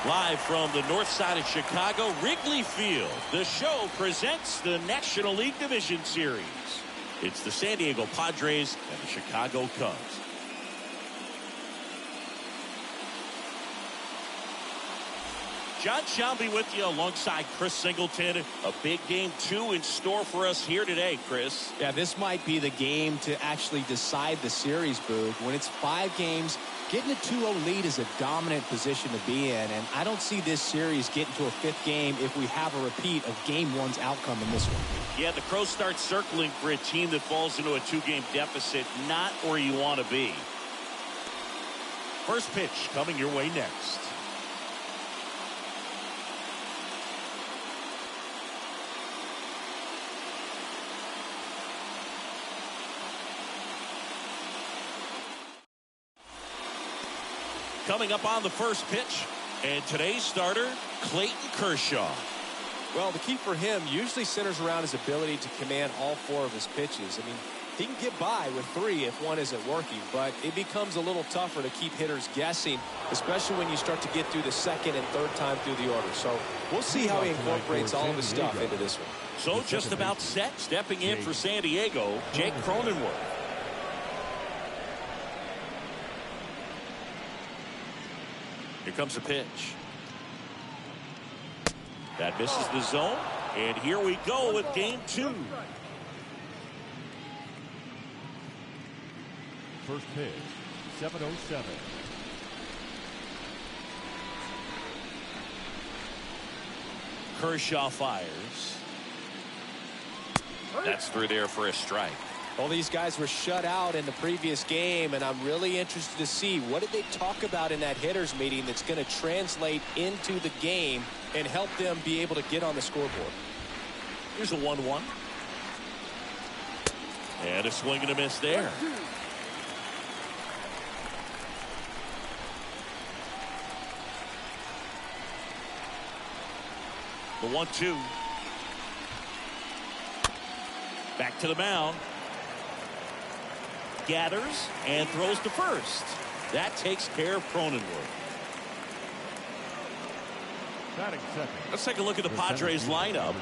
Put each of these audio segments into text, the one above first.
Live from the north side of Chicago, Wrigley Field, the show presents the National League Division Series. It's the San Diego Padres and the Chicago Cubs. John Shelby with you alongside Chris Singleton. A big game 2 in store for us here today, Chris. Yeah, this might be the game to actually decide the series, Boog. When it's 5 games, getting a 2-0 lead is a dominant position to be in, and I don't see this series getting to a 5th game if we have a repeat of Game 1's outcome in this one. Yeah, the Crows start circling for a team that falls into a 2-game deficit, not where you want to be. First pitch coming your way next. Coming up on the first pitch, and today's starter, Clayton Kershaw. Well, the key for him usually centers around his ability to command all 4 of his pitches. I mean, he can get by with 3 if one isn't working, but it becomes a little tougher to keep hitters guessing, especially when you start to get through the 2nd and 3rd time through the order. So we'll see how he incorporates all of his stuff into this one. So just about set, stepping in for San Diego, Jake Cronenworth. Here comes a pitch. That misses the zone. And here we go with game 2. First pitch, 7:07. Kershaw fires. That's through there for a strike. Well, these guys were shut out in the previous game, and I'm really interested to see what did they talk about in that hitters meeting that's going to translate into the game and help them be able to get on the scoreboard. Here's a 1-1. And a swing and a miss there. The 1-2. Back to the mound. Gathers and throws to first. That takes care of Cronenworth. Let's take a look at the Padres lineup.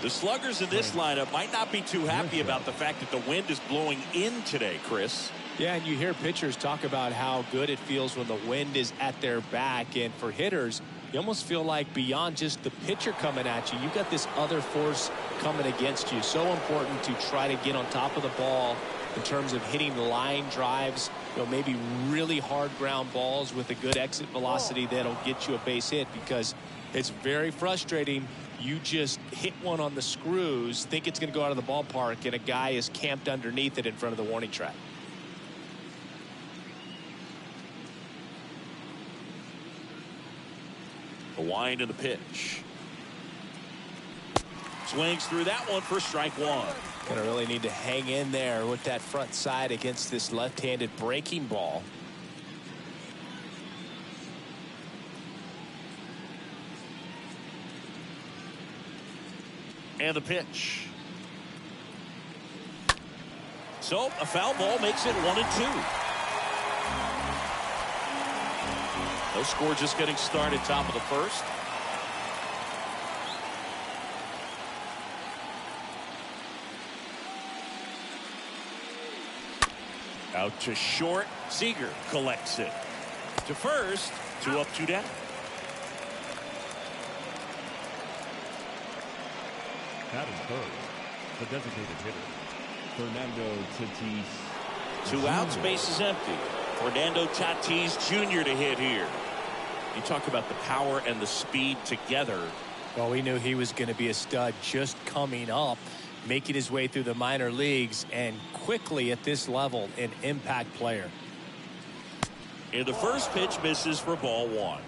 The sluggers in this lineup might not be too happy about the fact that the wind is blowing in today, Chris. Yeah, and you hear pitchers talk about how good it feels when the wind is at their back. And for hitters, you almost feel like beyond just the pitcher coming at you, you've got this other force coming against you. So important to try to get on top of the ball in terms of hitting line drives, maybe really hard ground balls with a good exit velocity that'll get you a base hit, because it's very frustrating. You just hit one on the screws, think it's going to go out of the ballpark, and a guy is camped underneath it in front of the warning track. The wind and the pitch. Swings through that one for strike 1. Gonna really need to hang in there with that front side against this left-handed breaking ball. And the pitch. So a foul ball makes it 1-2. No score, just getting started, top of the first. Out to short. Seager collects it. To first. 2 up, 2 down. Batting first, the designated hitter, Fernando Tatis. 2 outs, base is empty. Fernando Tatis Jr. to hit here. You talk about the power and the speed together. Well, we knew he was going to be a stud just coming up, making his way through the minor leagues, and quickly at this level, an impact player. And the first pitch misses for ball 1.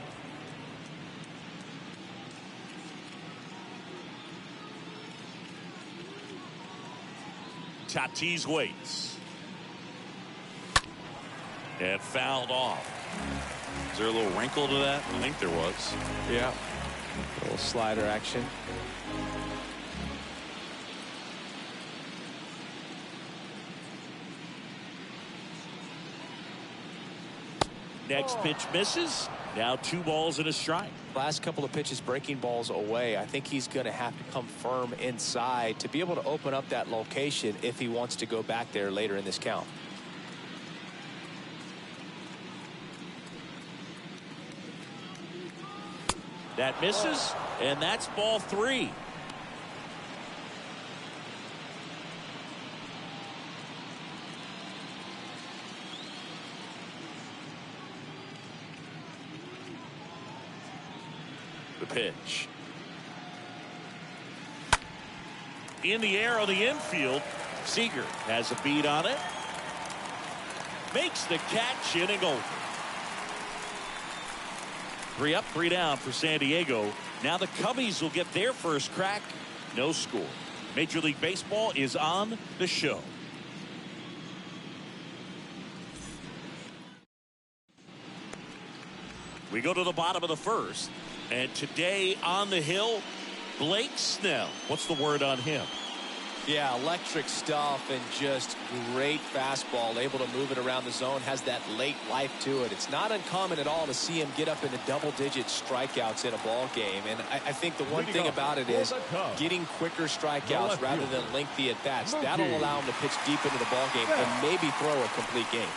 Tatis waits. And fouled off. Is there a little wrinkle to that? I think there was. Yeah. A little slider action. Next pitch misses. Now 2 balls and a strike. Last couple of pitches breaking balls away. I think he's going to have to come firm inside to be able to open up that location if he wants to go back there later in this count. That misses, and that's ball 3. The pitch. In the air on the infield. Seager has a beat on it. Makes the catch, inning over. 3 up, 3 down for San Diego. Now the Cubbies will get their first crack. No score. Major League Baseball is on the show. We go to the bottom of the first. And today on the hill, Blake Snell. What's the word on him? Yeah, electric stuff and just great fastball. Able to move it around the zone. Has that late life to it. It's not uncommon at all to see him get up into double-digit strikeouts in a ball game. And I think the one thing about it is getting quicker strikeouts rather than lengthy at-bats. That'll allow him to pitch deep into the ball game and maybe throw a complete game.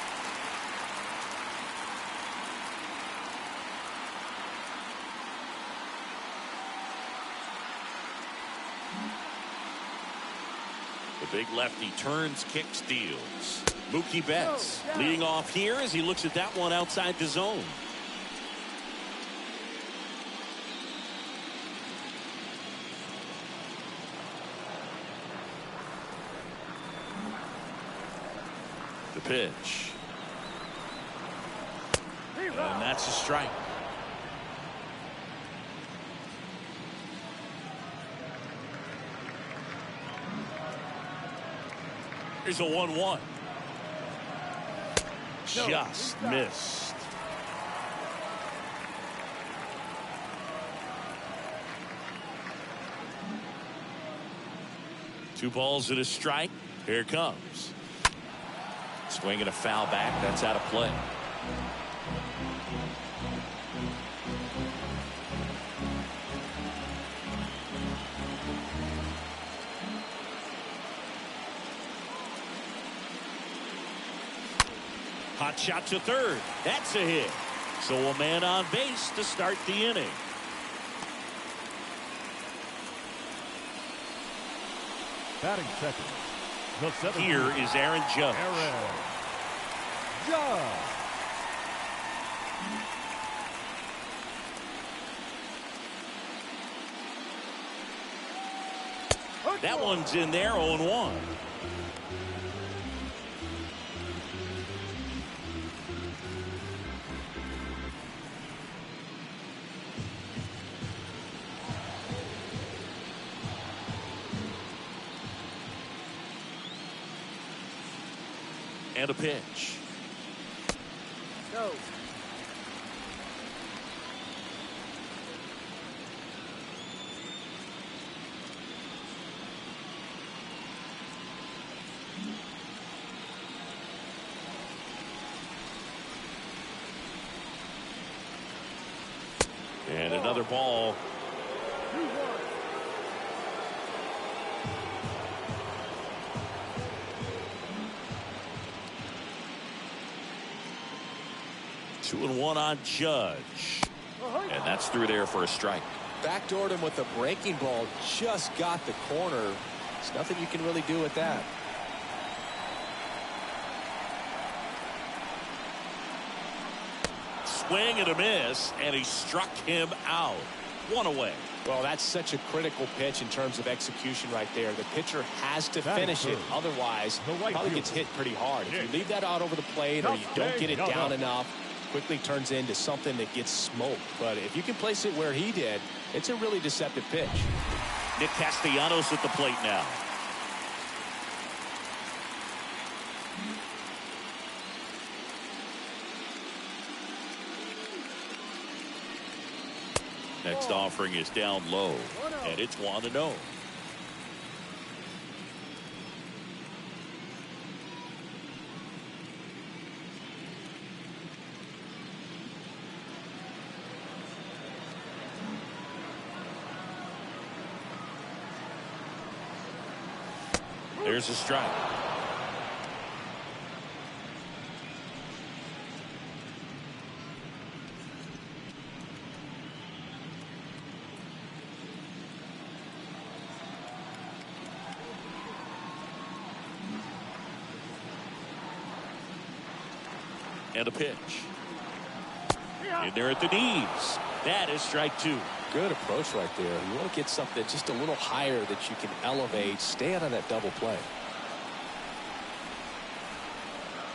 The big lefty turns, kicks, steals. Mookie Betts leading off here as he looks at that one outside the zone. The pitch. And that's a strike. Here's a 1-1. Just missed. Two balls and a strike. Here it comes. Swinging a foul back. That's out of play. Hot shot to third. That's a hit. So a man on base to start the inning. Batting second. Here is Aaron Judge. That one's in there, 0-1. And a pitch. Go. And another ball. 2-1 on Judge. And that's through there for a strike. Backdoored him with a breaking ball. Just got the corner. There's nothing you can really do with that. Swing and a miss, and he struck him out. One away. Well, that's such a critical pitch in terms of execution right there. The pitcher has to finish it. Otherwise, probably gets hit pretty hard. If you leave that out over the plate or you don't get it down enough, quickly turns into something that gets smoked. But if you can place it where he did, it's a really deceptive pitch. Nick Castellanos at the plate now. Next offering is down low, and it's 1-0. There's a strike. And a pitch. In there at the knees. That is strike 2. Good approach right there. You want to get something just a little higher that you can elevate. Stay out of that double play.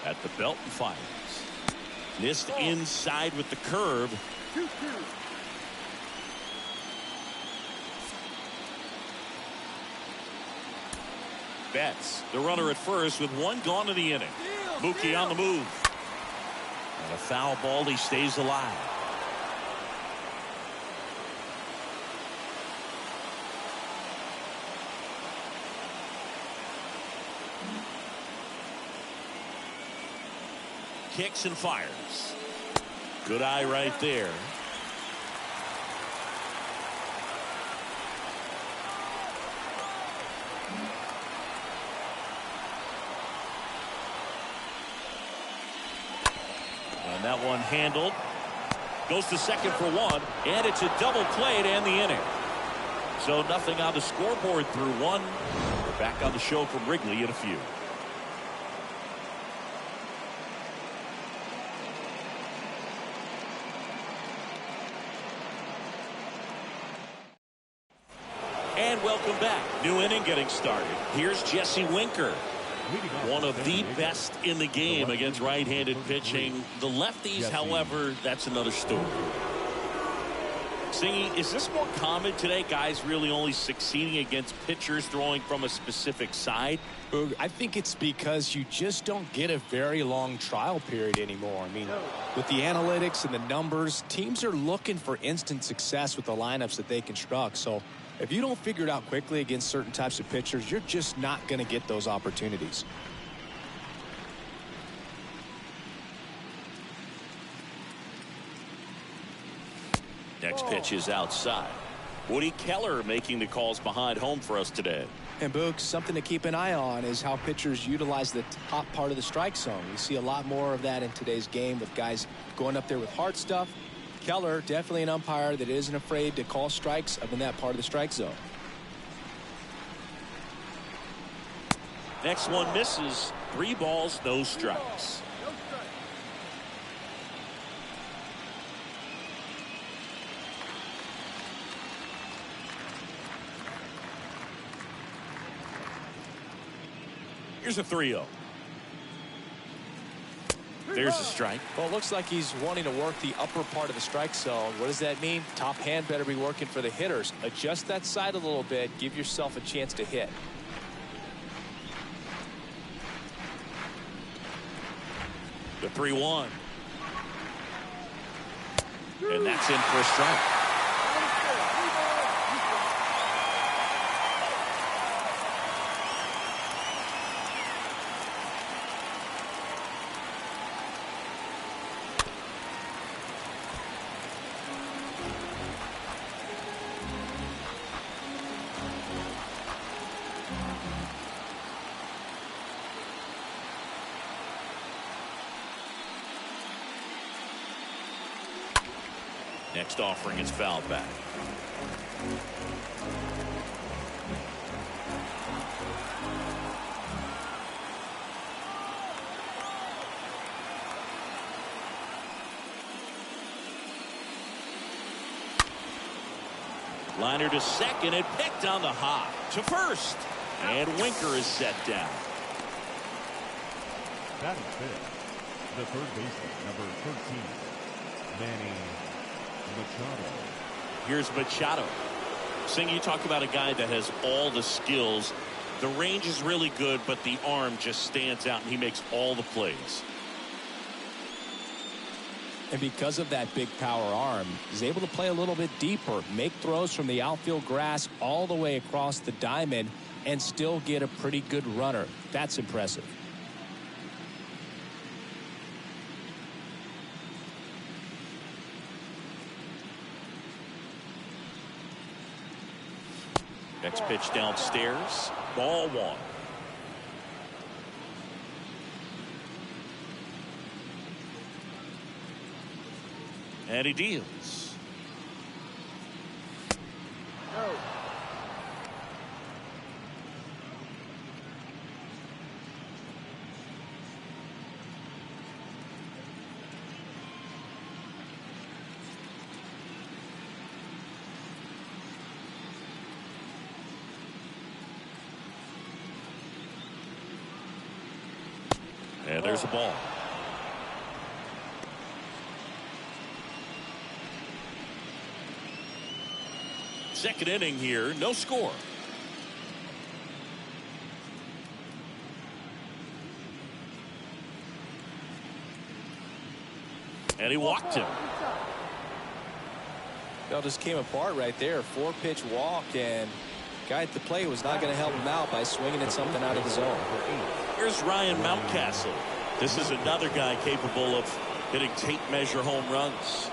At the belt and fires. Missed inside with the curve. 2-2. Betts, the runner at first with one gone in the inning. Mookie on the move. And a foul ball. He stays alive. Kicks and fires. Good eye right there. And that one handled. Goes to second for one. And it's a double play to end the inning. So nothing on the scoreboard through one. We're back on the show from Wrigley in a few. And welcome back. New inning getting started. Here's Jesse Winker. One of the best in the game against right-handed pitching. The lefties, however, that's another story. Singy, is this more common today? Guys really only succeeding against pitchers throwing from a specific side? I think it's because you just don't get a very long trial period anymore. I mean, with the analytics and the numbers, teams are looking for instant success with the lineups that they construct. So if you don't figure it out quickly against certain types of pitchers, you're just not going to get those opportunities. Next pitch is outside. Woody Keller making the calls behind home for us today. And Boog, something to keep an eye on is how pitchers utilize the top part of the strike zone. We see a lot more of that in today's game with guys going up there with hard stuff. Keller, definitely an umpire that isn't afraid to call strikes up in that part of the strike zone. Next one misses. 3 balls, no strikes. Here's a 3-0. There's a strike. Well, it looks like he's wanting to work the upper part of the strike zone. What does that mean? Top hand better be working for the hitters. Adjust that side a little bit. Give yourself a chance to hit. The 3-1. And that's in for a strike. Next offering is fouled back. Liner to second and picked on the hop to first. And Winker is set down. Batting fifth, the third baseman, number 13, Manny Machado. Here's Machado. Sing, you talk about a guy that has all the skills. The range is really good, but the arm just stands out, and he makes all the plays. And because of that big power arm, he's able to play a little bit deeper, make throws from the outfield grass all the way across the diamond, and still get a pretty good runner. That's impressive. Next pitch downstairs. Ball 1. And he deals. No. And there's a ball. Second inning here, no score. And he walked him. Well, just came apart right there. 4-pitch walk, and guy at the plate was not going to help him out by swinging at something out of the zone. Here's Ryan Mountcastle. This is another guy capable of hitting tape measure home runs.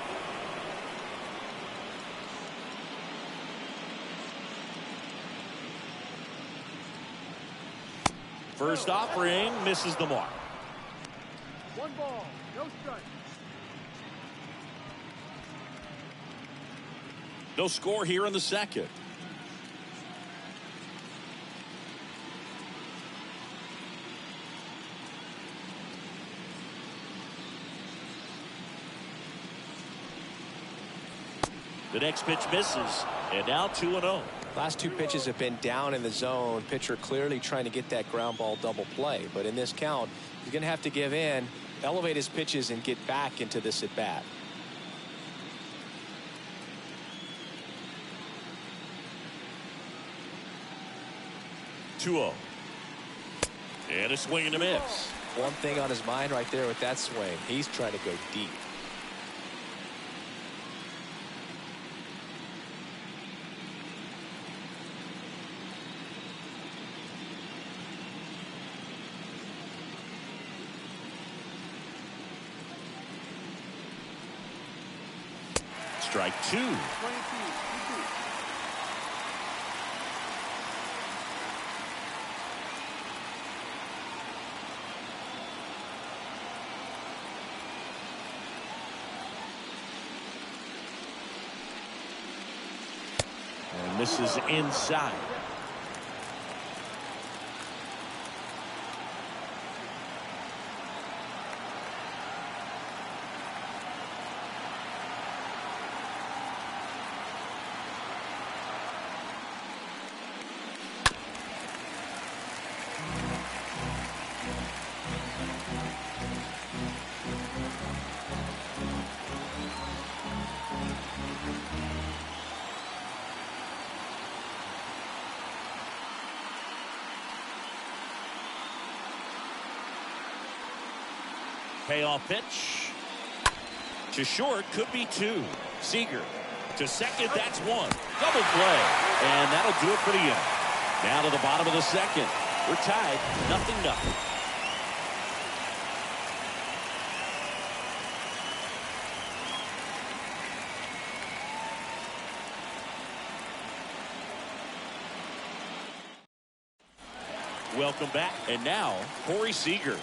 First offering misses the mark. 1 ball, no strike. No score here in the second. The next pitch misses, and now 2-0. Last 2 pitches have been down in the zone. Pitcher clearly trying to get that ground ball double play. But in this count, he's going to have to give in, elevate his pitches, and get back into this at bat. And a swing and a miss. One thing on his mind right there with that swing. He's trying to go deep. Strike 2. 22. And this is inside. Payoff pitch to short, could be 2. Seager to second, that's 1. Double play, and that'll do it for the inning. Down to the bottom of the second. We're tied, 0-0. Welcome back, and now Corey Seager.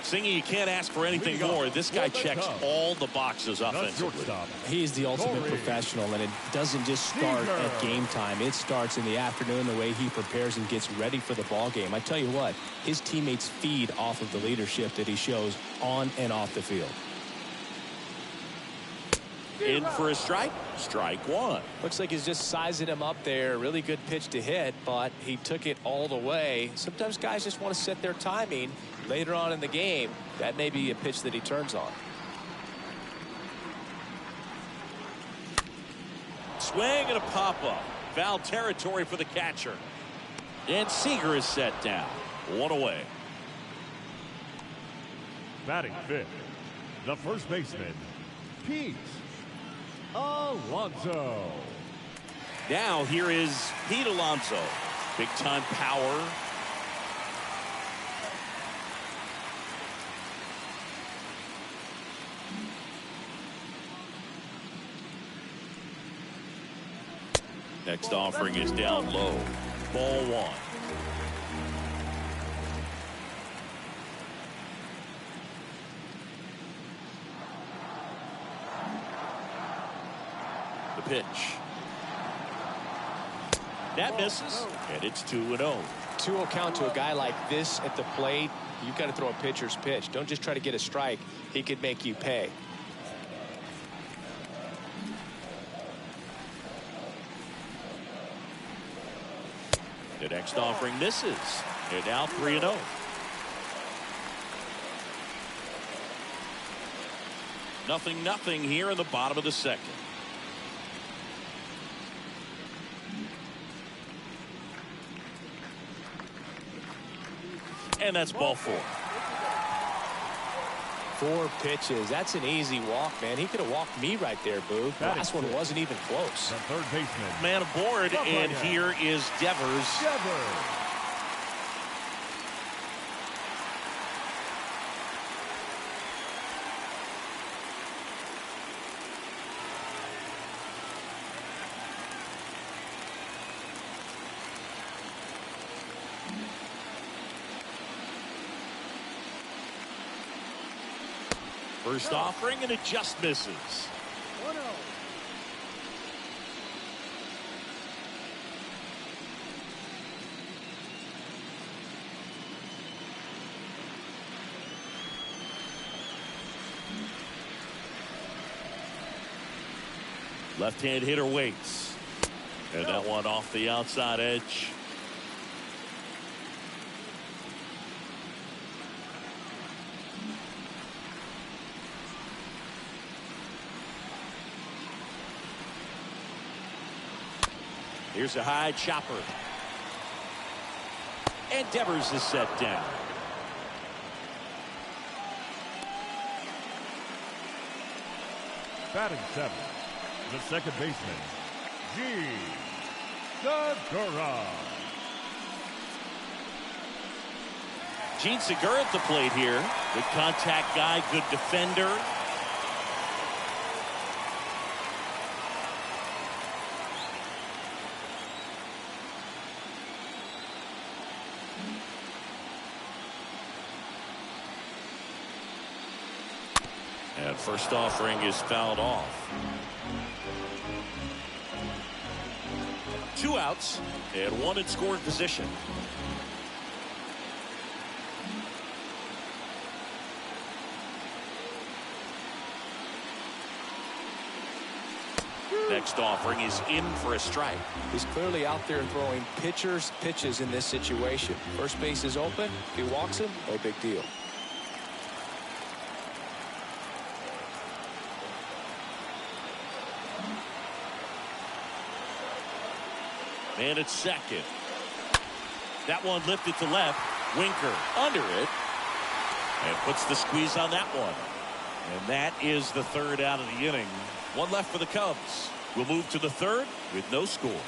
Singy, you can't ask for anything more. This guy checks all the boxes offensively. He's the ultimate professional, and it doesn't just start at game time. It starts in the afternoon, the way he prepares and gets ready for the ball game. I tell you what, his teammates feed off of the leadership that he shows on and off the field. In for a strike. Strike 1. Looks like he's just sizing him up there. Really good pitch to hit, but he took it all the way. Sometimes guys just want to set their timing later on in the game. That may be a pitch that he turns on. Swing and a pop-up. Foul territory for the catcher. And Seager is set down. 1 away. Batting fifth, the first baseman, Pete Alonso. Now here is Pete Alonso. Big time power. Next offering is down low. Ball 1. pitch. That misses, and it's 2-0. 2-0 count to a guy like this at the plate. You've got to throw a pitcher's pitch. Don't just try to get a strike. He could make you pay. The next offering misses, and now 3-0. Nothing here in the bottom of the second. And that's ball 4. 4 pitches. That's an easy walk, man. He could have walked me right there, Boog. The last one wasn't even close. The third baseman. Man aboard, and here is Devers. First offering, and it just misses. 1-0. Left-hand hitter waits. And that one off the outside edge. Here's a high chopper. And Devers is set down. Batting 7. The second baseman, Segura. Gene Segura at the plate here. Good contact guy, good defender. And first offering is fouled off. 2 outs and 1 in scoring position. Next offering is in for a strike. He's clearly out there throwing pitchers pitches in this situation. First base is open. If he walks him, no big deal. Man at second. That one lifted to left. Winker under it. And puts the squeeze on that one. And that is the third out of the inning. 1 left for the Cubs. We'll move to the third with no score.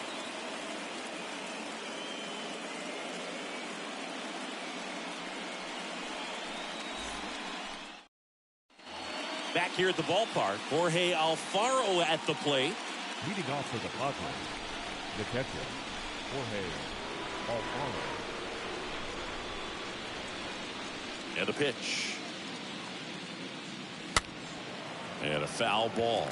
Back here at the ballpark, Jorge Alfaro at the plate. Leading off for the Padres, the catcher, Jorge Alfaro. And a pitch. And a foul ball.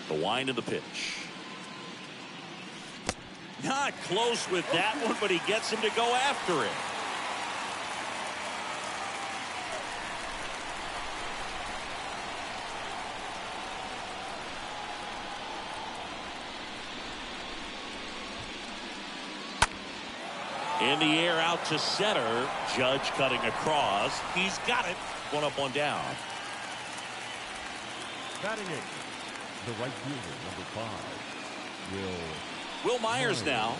The wind of the pitch. Not close with that one, but he gets him to go after it. In the air out to center. Judge cutting across. He's got it. 1 up, 1 down. Batting 8. The right fielder, number 5, Will Myers now.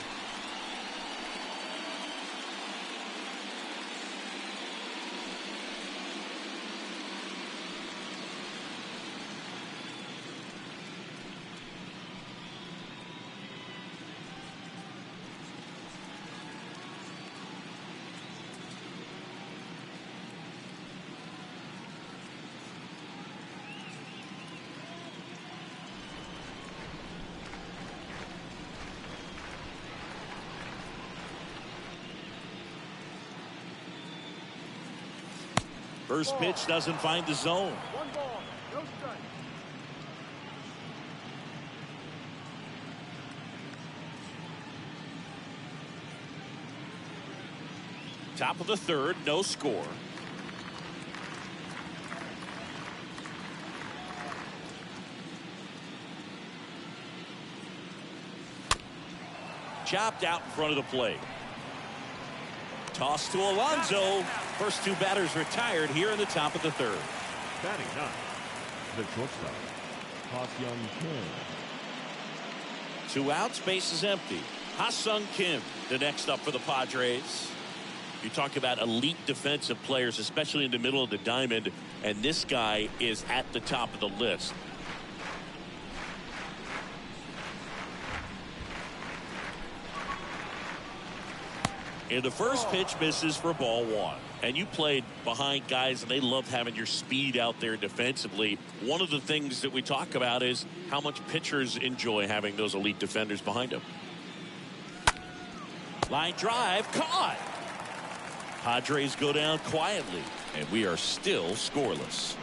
First pitch doesn't find the zone. 1 ball, no strike. Top of the third, no score. Chopped out in front of the plate. Toss to Alonso. First two batters retired here in the top of the third. Batting ninth, the shortstop, Hassan Kim. 2 outs, base is empty. Hassan Kim, the next up for the Padres. You talk about elite defensive players, especially in the middle of the diamond, and this guy is at the top of the list. And the first pitch misses for ball 1. And you played behind guys, and they love having your speed out there defensively. One of the things that we talk about is how much pitchers enjoy having those elite defenders behind them. Line drive, caught. Padres go down quietly, and we are still scoreless.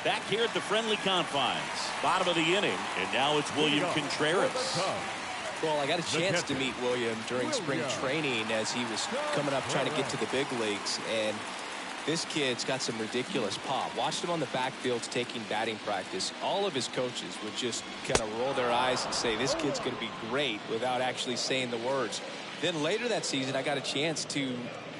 Back here at the friendly confines, bottom of the inning, and now it's William Contreras. Well, I got a chance to meet William during spring training as he was coming up trying to get to the big leagues, and this kid's got some ridiculous pop. Watched him on the backfield taking batting practice. All of his coaches would just kind of roll their eyes and say, this kid's going to be great, without actually saying the words. Then later that season, I got a chance to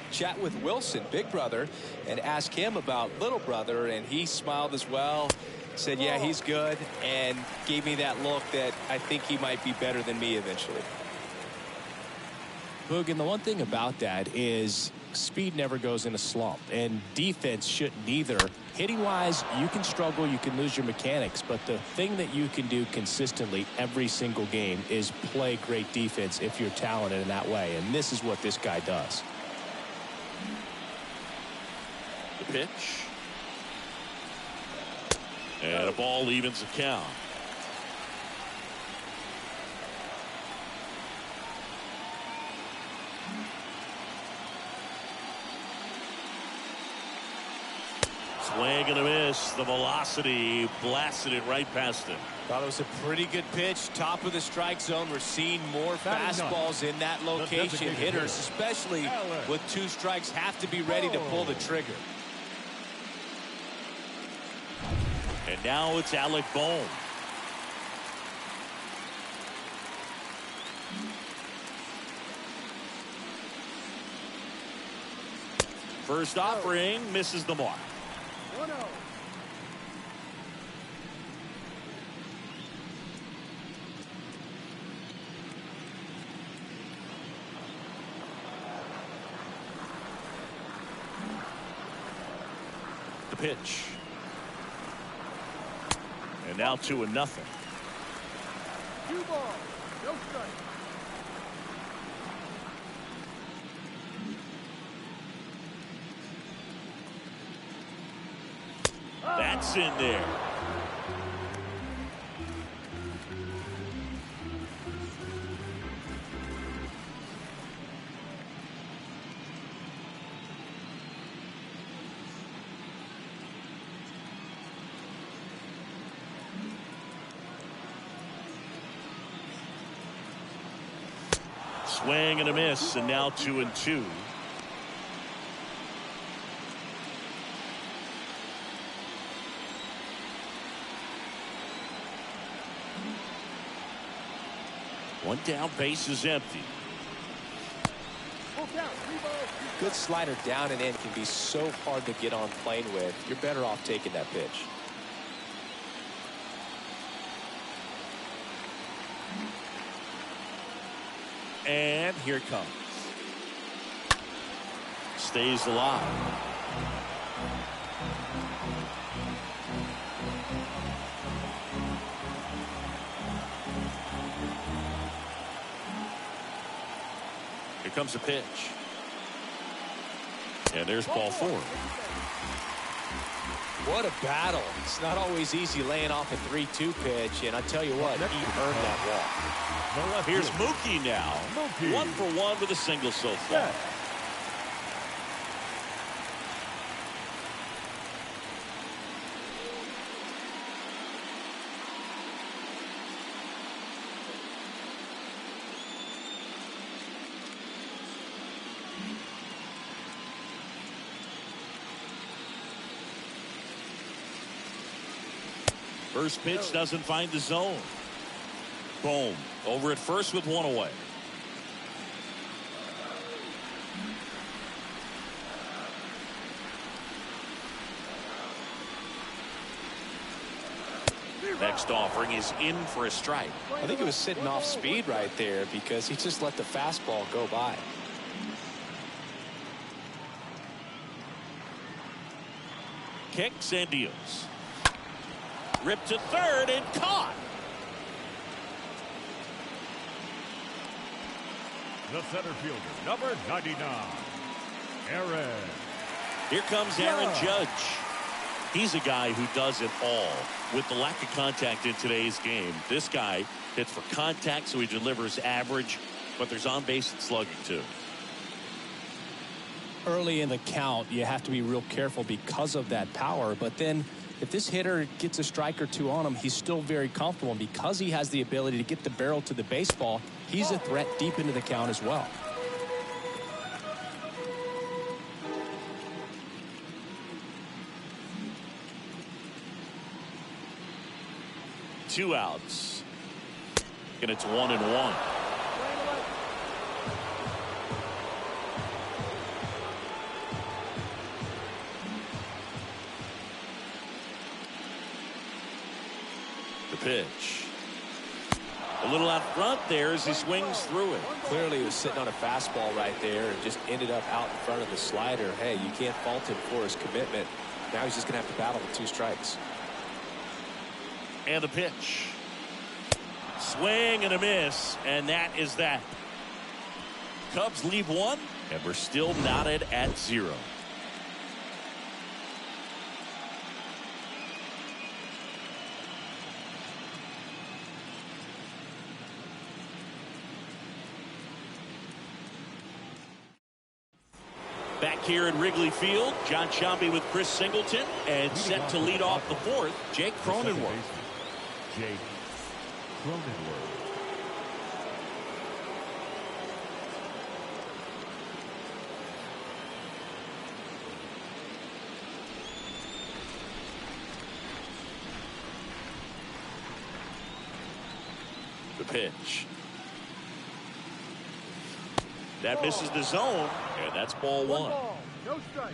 chat with Wilson, big brother, and ask him about little brother, and he smiled as well, said, yeah, he's good, and gave me that look that I think he might be better than me eventually. Boog, and the one thing about that is speed never goes in a slump, and defense shouldn't either. Hitting wise, you can struggle, you can lose your mechanics, but the thing that you can do consistently every single game is play great defense if you're talented in that way, and this is what this guy does. The pitch. And a ball evens the count. Swing and a miss. The velocity blasted it right past him. Thought it was a pretty good pitch. Top of the strike zone. We're seeing more fastballs in that location. Hitters, especially with 2 strikes, have to be ready to pull the trigger. And now it's Alec Bohm. First offering misses the mark. 1-0. The pitch. And now 2-0. 2 balls, no strike. That's in there. Swing and a miss, and now 2-2. One down, base is empty. Full count, 3 balls, 2 Good slider down and in can be so hard to get on plane with. You're better off taking that pitch. And here it comes. Stays alive. Here comes a pitch. And there's ball 4. What a battle. It's not always easy laying off a 3-2 pitch, and I tell you what, he earned that walk. Here's Mookie now. 1 for 1 with a single so far. First pitch doesn't find the zone. Boom. Over at first with 1 away. Next offering is in for a strike. I think he was sitting off speed right there because he just let the fastball go by. Kicks and deals. Ripped to third and caught. The center fielder, number 99, Aaron. Here comes Aaron Judge. He's a guy who does it all. With the lack of contact in today's game, this guy hits for contact, so he delivers average, but there's on-base and slugging too. Early in the count, you have to be real careful because of that power, but then if this hitter gets a strike or two on him, he's still very comfortable. And because he has the ability to get the barrel to the baseball, he's a threat deep into the count as well. Two outs. And it's 1-1. Pitch. A little out front there as he swings through it. Clearly he was sitting on a fastball right there and just ended up out in front of the slider. Hey, you can't fault him for his commitment. Now he's just going to have to battle with 2 strikes. And the pitch. Swing and a miss, and that is that. Cubs leave 1, and we're still knotted at 0. Back here at Wrigley Field, John Sciambi with Chris Singleton, and set to lead off the 4th, Jake Cronenworth. Jake Cronenworth. The pitch. That misses the zone, and that's ball 1. Ball, no strike.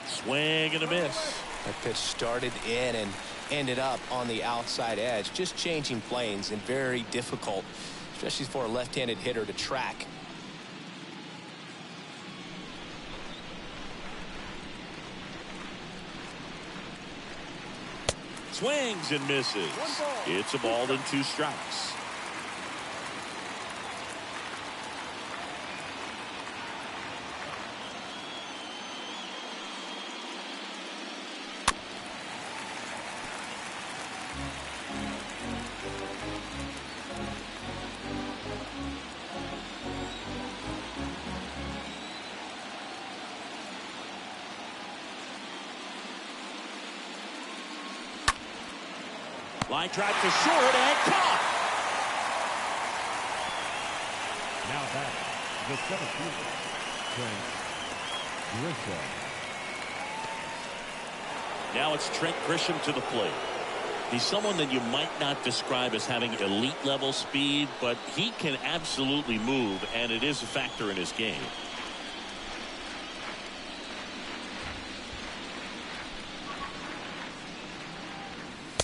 Swing and a miss. That pitch started in and ended up on the outside edge, just changing planes, and very difficult, especially for a left-handed hitter to track. Swings and misses. It's a ball and 2 strikes. Line drive to short and caught. Now back, the center fielder, Trent Grisham. Now it's Trent Grisham to the plate. He's someone that you might not describe as having elite level speed, but he can absolutely move, and it is a factor in his game.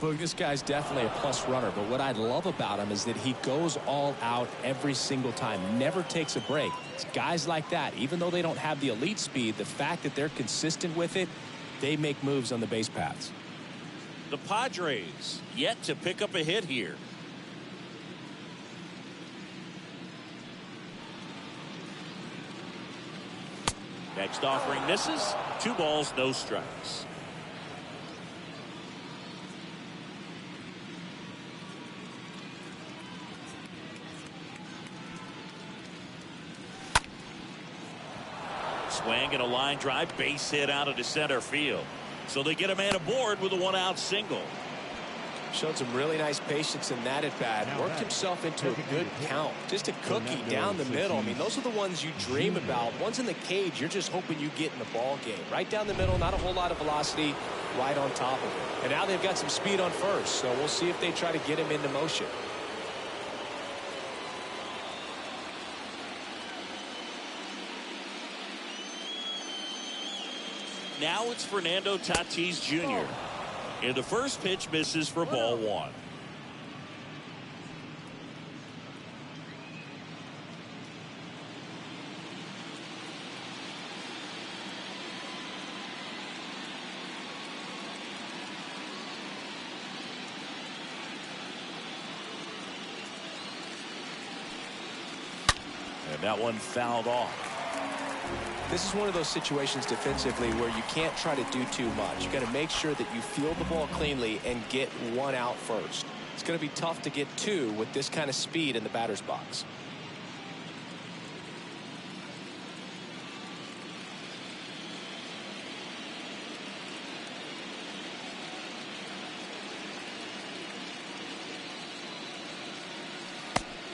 Look, this guy's definitely a plus runner, but what I love about him is that he goes all out every single time, never takes a break. It's guys like that, even though they don't have the elite speed, the fact that they're consistent with it, they make moves on the base paths. The Padres yet to pick up a hit here. Next offering misses. 2 balls, no strikes. Swing and a line drive, base hit out into center field. So they get a man aboard with a 1-out single. Showed some really nice patience in that at bat. Worked himself into a good count. Just a cookie down the middle. I mean, those are the ones you dream about. Ones in the cage, you're just hoping you get in the ball game. Right down the middle, not a whole lot of velocity, right on top of it. And now they've got some speed on first, so we'll see if they try to get him into motion. Now it's Fernando Tatis Jr. And the first pitch misses for ball 1. And that one fouled off. This is one of those situations defensively where you can't try to do too much. You got to make sure that you field the ball cleanly and get 1 out first. It's going to be tough to get 2 with this kind of speed in the batter's box.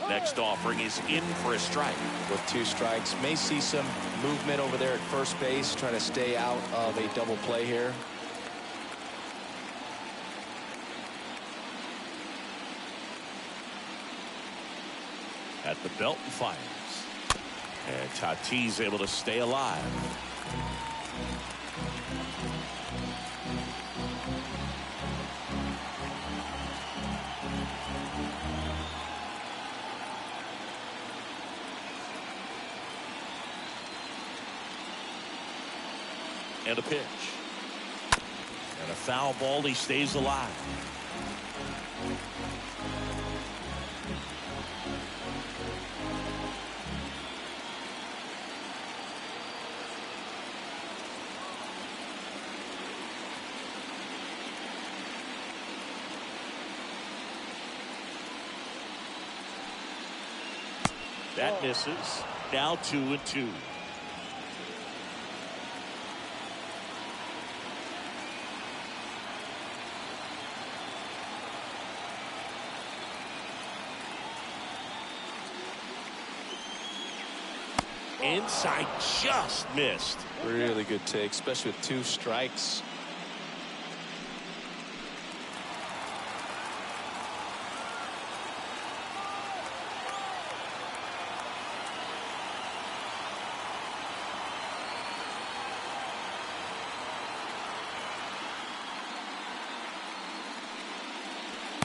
Next offering is in for a strike. With 2 strikes, may see some movement over there at first base, trying to stay out of a double play here. At the belt and fires. And Tatis able to stay alive. And a pitch. And a foul ball. He stays alive. That misses. Now 2-2. Inside, just missed. Really good take, especially with 2 strikes.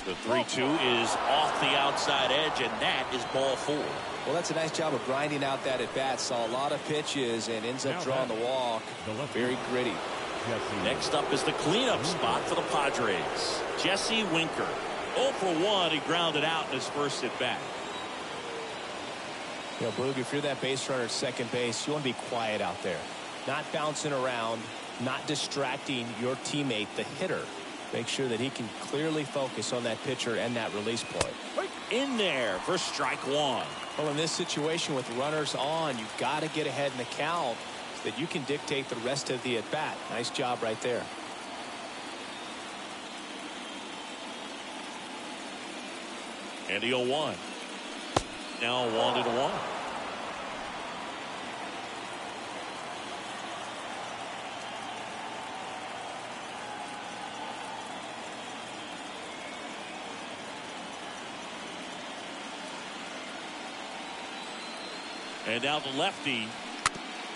The 3-2 is off the outside edge, and that is ball 4. Well, that's a nice job of grinding out that at bat. Saw a lot of pitches and ends up drawing the walk. Very gritty. Next up is the cleanup spot for the Padres. Jesse Winker. 0 for 1. He grounded out in his first at bat. You know, Boog, if you're that base runner at second base, you want to be quiet out there. Not bouncing around, not distracting your teammate, the hitter. Make sure that he can clearly focus on that pitcher and that release point. In there for strike 1. Well, in this situation with runners on, you've got to get ahead in the count so that you can dictate the rest of the at-bat. Nice job right there. And the 0-1. Now 1-1. And now the lefty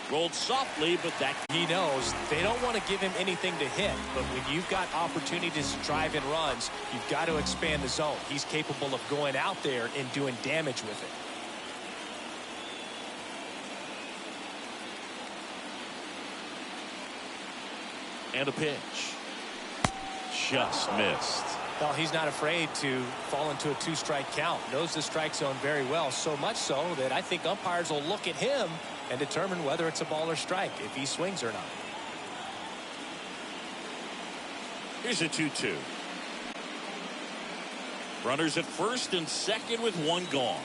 rolled softly, but that he knows they don't want to give him anything to hit. But when you've got opportunities to drive in runs, you've got to expand the zone. He's capable of going out there and doing damage with it. And a pitch. Just missed. Well, he's not afraid to fall into a two-strike count. Knows the strike zone very well, so much so that I think umpires will look at him and determine whether it's a ball or strike, if he swings or not. Here's a 2-2. Runners at first and second with one gone.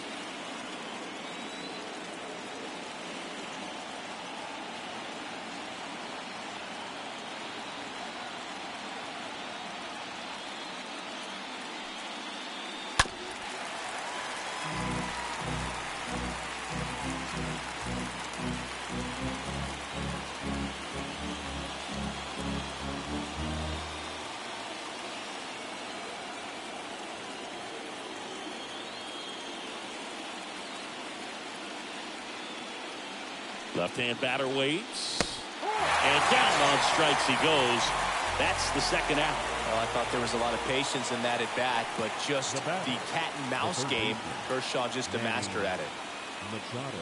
Left-hand batter waits. And down on strikes he goes. That's the second out. Well, I thought there was a lot of patience in that at bat, but just the cat and mouse game, Kershaw just a master at it. Machado.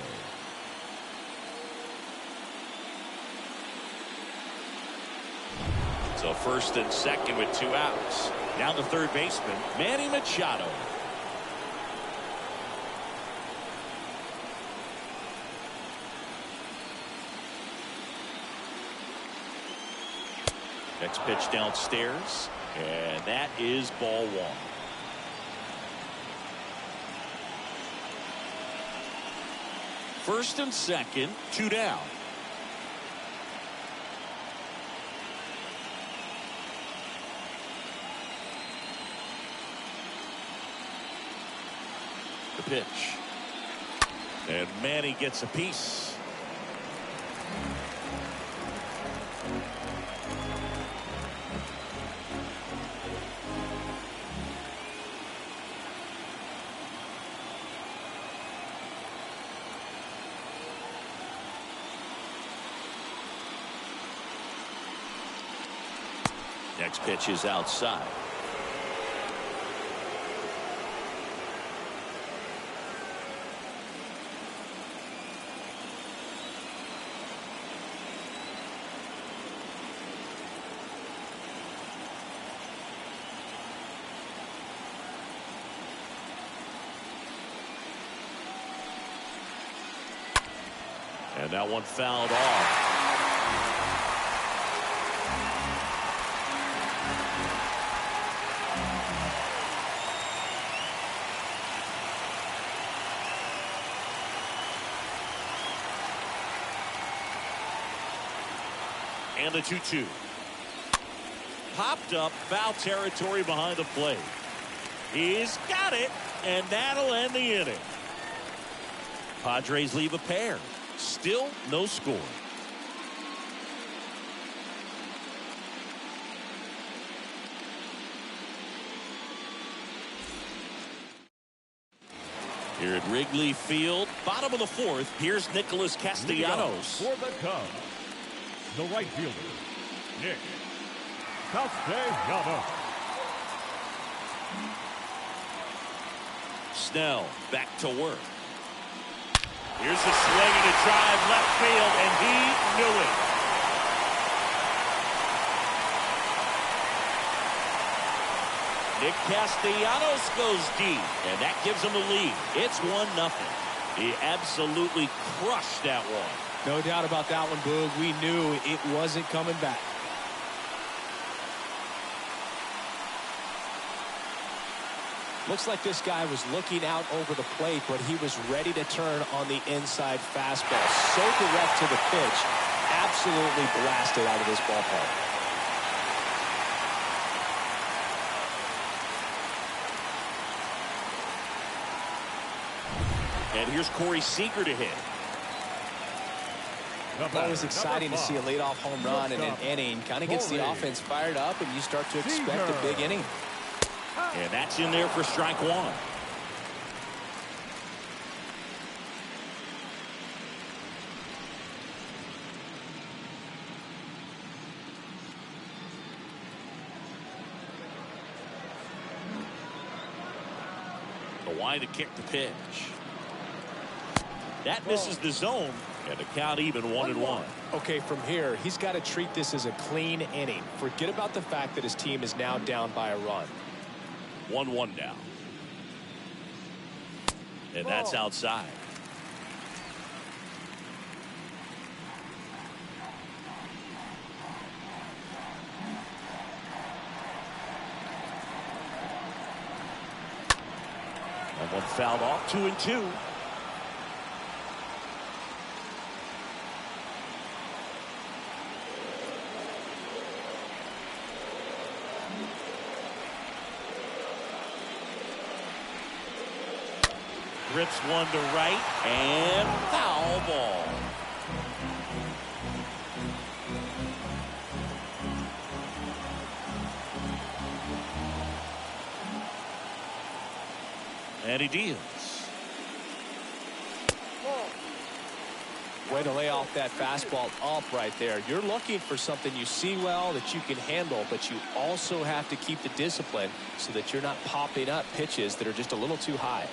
So first and second with two outs. Now the third baseman, Manny Machado. Next pitch downstairs, and that is ball one. First and second, two down. The pitch. And Manny gets a piece. Next pitch is outside. And that one fouled off. And the 2-2. Popped up, foul territory behind the plate. He's got it, and that'll end the inning. Padres leave a pair. Still no score. Here at Wrigley Field, bottom of the fourth, here's Nicholas Castellanos. For the Cubs, the right fielder, Nick Castellanos. Snell back to work. Here's a swing and a drive left field, and he knew it. Nick Castellanos goes deep, and that gives him the lead. It's 1-0. He absolutely crushed that one. No doubt about that one, Boog. We knew it wasn't coming back. Looks like this guy was looking out over the plate, but he was ready to turn on the inside fastball. So direct to the pitch, absolutely blasted out of this ballpark. And here's Corey Seager to hit. Always exciting to see a leadoff home run in an inning. Kind of gets the offense fired up, and you start to expect a big inning. And that's in there for strike one. The wide to kick the pitch. That misses the zone, and the count even 1-1. Okay, from here, he's got to treat this as a clean inning. Forget about the fact that his team is now down by a run. 1-1 now. And that's outside. And one fouled off. 2-2. Rips one to right and foul ball. And he deals. Way to lay off that fastball up right there. You're looking for something you see well that you can handle, but you also have to keep the discipline so that you're not popping up pitches that are just a little too high.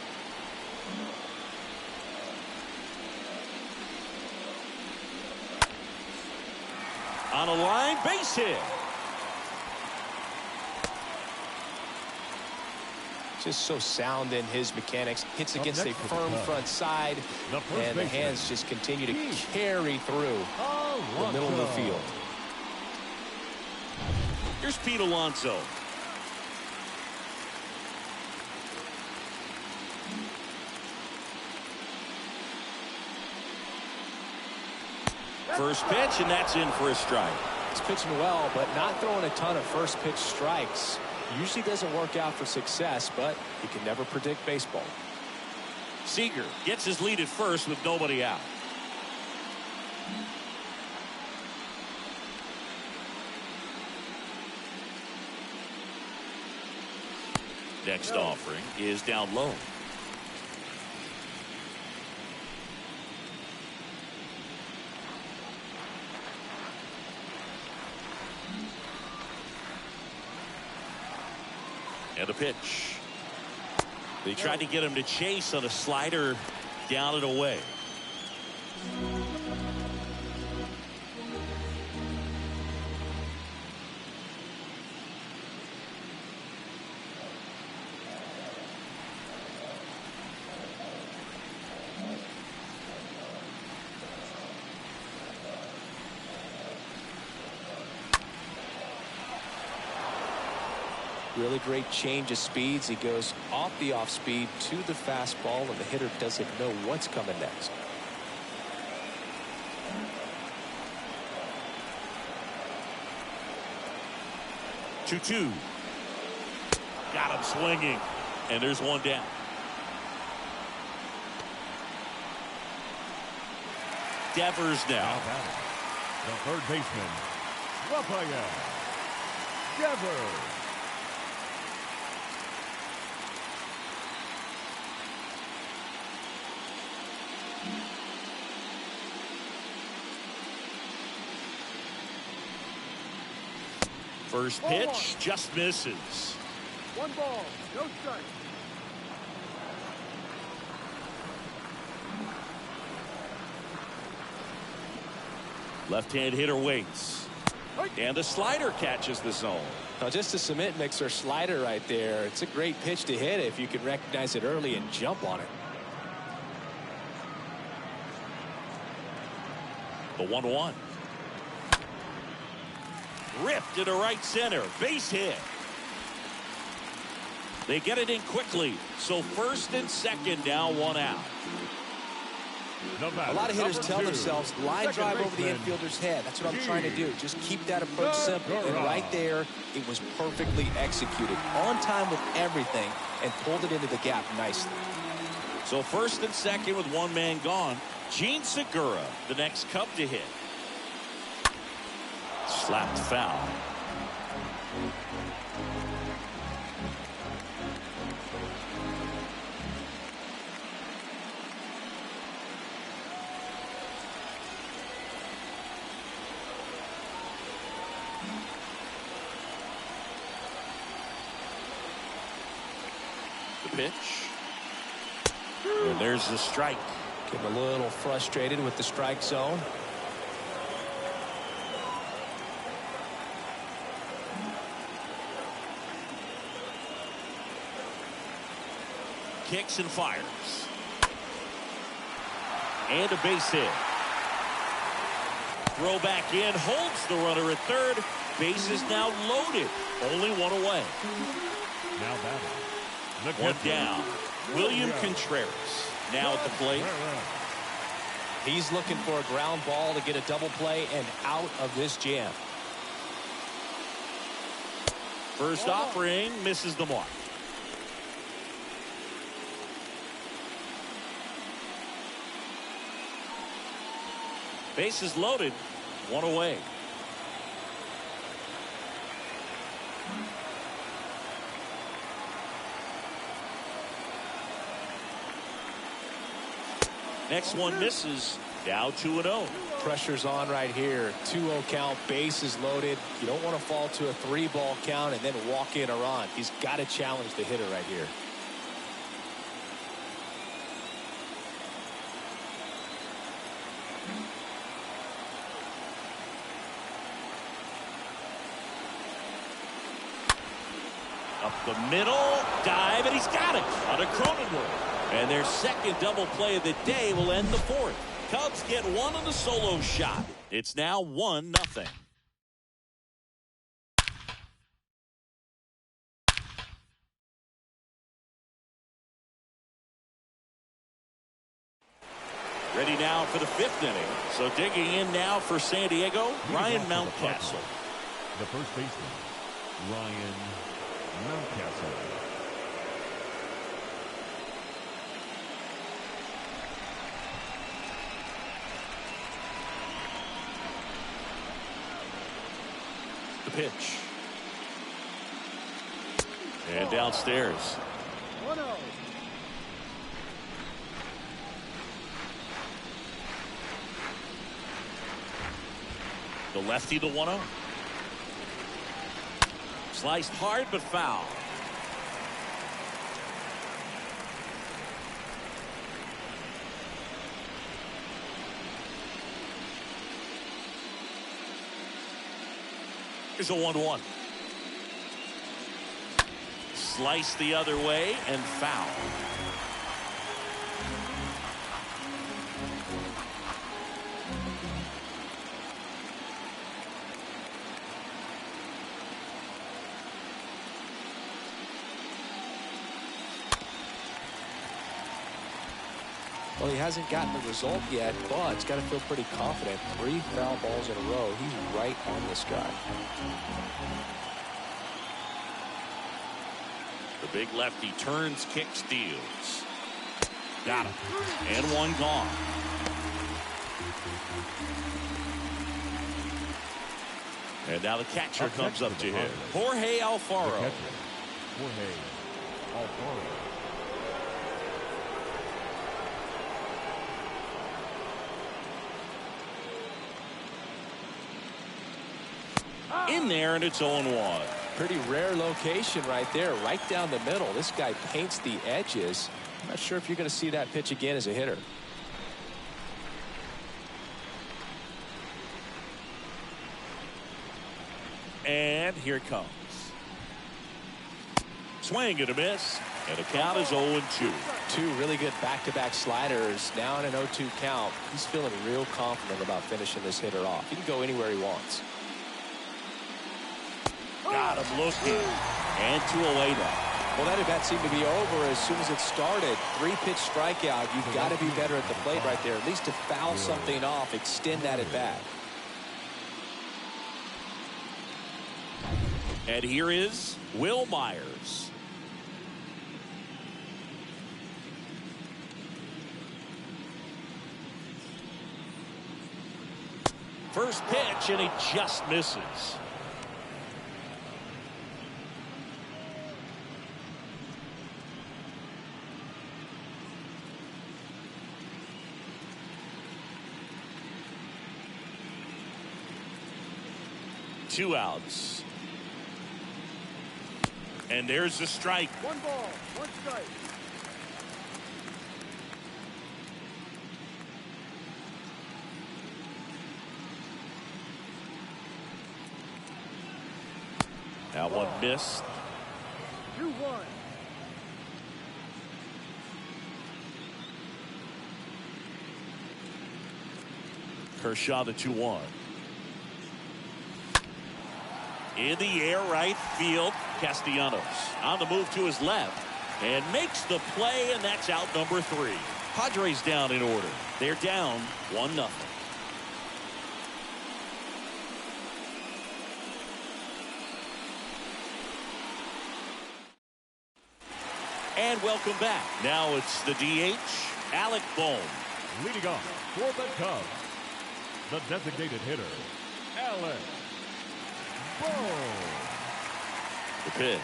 On a line, base hit. Just so sound in his mechanics. Hits against a firm front side, and the hands just continue to carry through the middle of the field. Here's Pete Alonso. First pitch, and that's in for a strike. He's pitching well, but not throwing a ton of first pitch strikes. Usually doesn't work out for success, but you can never predict baseball. Seager gets his lead at first with nobody out. Next offering is down low. And a pitch. They tried to get him to chase on a slider down and away. Really great change of speeds. He goes off the off speed to the fastball, and the hitter doesn't know what's coming next. Two. Got him swinging, and there's one down. Devers now. The third baseman, Rafael Devers. First pitch just misses. 1 ball, no strike. Left-hand hitter waits. And the slider catches the zone. Now, just a cement mixer slider right there. It's a great pitch to hit if you can recognize it early and jump on it. The 1-1. Ripped into right center. Base hit. They get it in quickly. So first and second now, 1 out. A lot of hitters tell themselves line drive over the infielder's head. That's what I'm trying to do. Just keep that approach simple. And right there, it was perfectly executed. On time with everything and pulled it into the gap nicely. So first and second with 1 man gone. Gene Segura, the next Cub to hit. Slapped foul. The pitch. And there's the strike. Getting a little frustrated with the strike zone. kicks and fires. And a base hit. Throw back in, holds the runner at third. Base is now loaded. Only one away. Now batting. One down. William Contreras now at the plate. He's looking for a ground ball to get a double play and out of this jam. First offering misses the mark. Bases loaded. One away. Next one misses. Now 2-0. Pressure's on right here. 2-0 count, bases loaded. You don't want to fall to a 3-ball count and then walk in or on. He's got to challenge the hitter right here. Up the middle, dive, and he's got it on a Cronenworth. And their second double play of the day will end the fourth. Cubs get one on the solo shot. It's now 1-0. Ready now for the fifth inning. So digging in now for San Diego, Ryan Mountcastle. The first baseman, Ryan Mountcastle. The pitch. And downstairs. 1-0. The lefty, the 1-0. Sliced hard but foul. Here's a 1-1. Slice the other way and foul. Well, he hasn't gotten the result yet, but he's got to feel pretty confident. 3 foul balls in a row. He's right on this guy. The big lefty turns, kicks, deals. Got him. And one gone. And now the catcher comes up to him. Jorge Alfaro. Jorge Alfaro. In there, and it's 0-1. Pretty rare location right there, right down the middle. This guy paints the edges. I'm not sure if you're going to see that pitch again as a hitter. And here it comes. Swing and a miss. And the count is 0-2. 2 really good back-to-back sliders. Now in an 0-2 count. He's feeling real confident about finishing this hitter off. He can go anywhere he wants. Got him looking. And 2 away now. Well, that at-bat seemed to be over as soon as it started. 3-pitch strikeout. You've got to be better at the plate right there. At least to foul something off, extend that at-bat. And here is Will Myers. First pitch, and he just misses. Two outs. And there's the strike. 1 ball, 1 strike. Now one missed. 2-1. Kershaw the 2-1. In the air, right field. Castellanos on the move to his left and makes the play, and that's out number 3. Padres down in order. They're down 1-0. And welcome back. Now it's the DH, Alec Bohm. Leading off for the Cubs, the designated hitter, Alec Bohm. The pitch.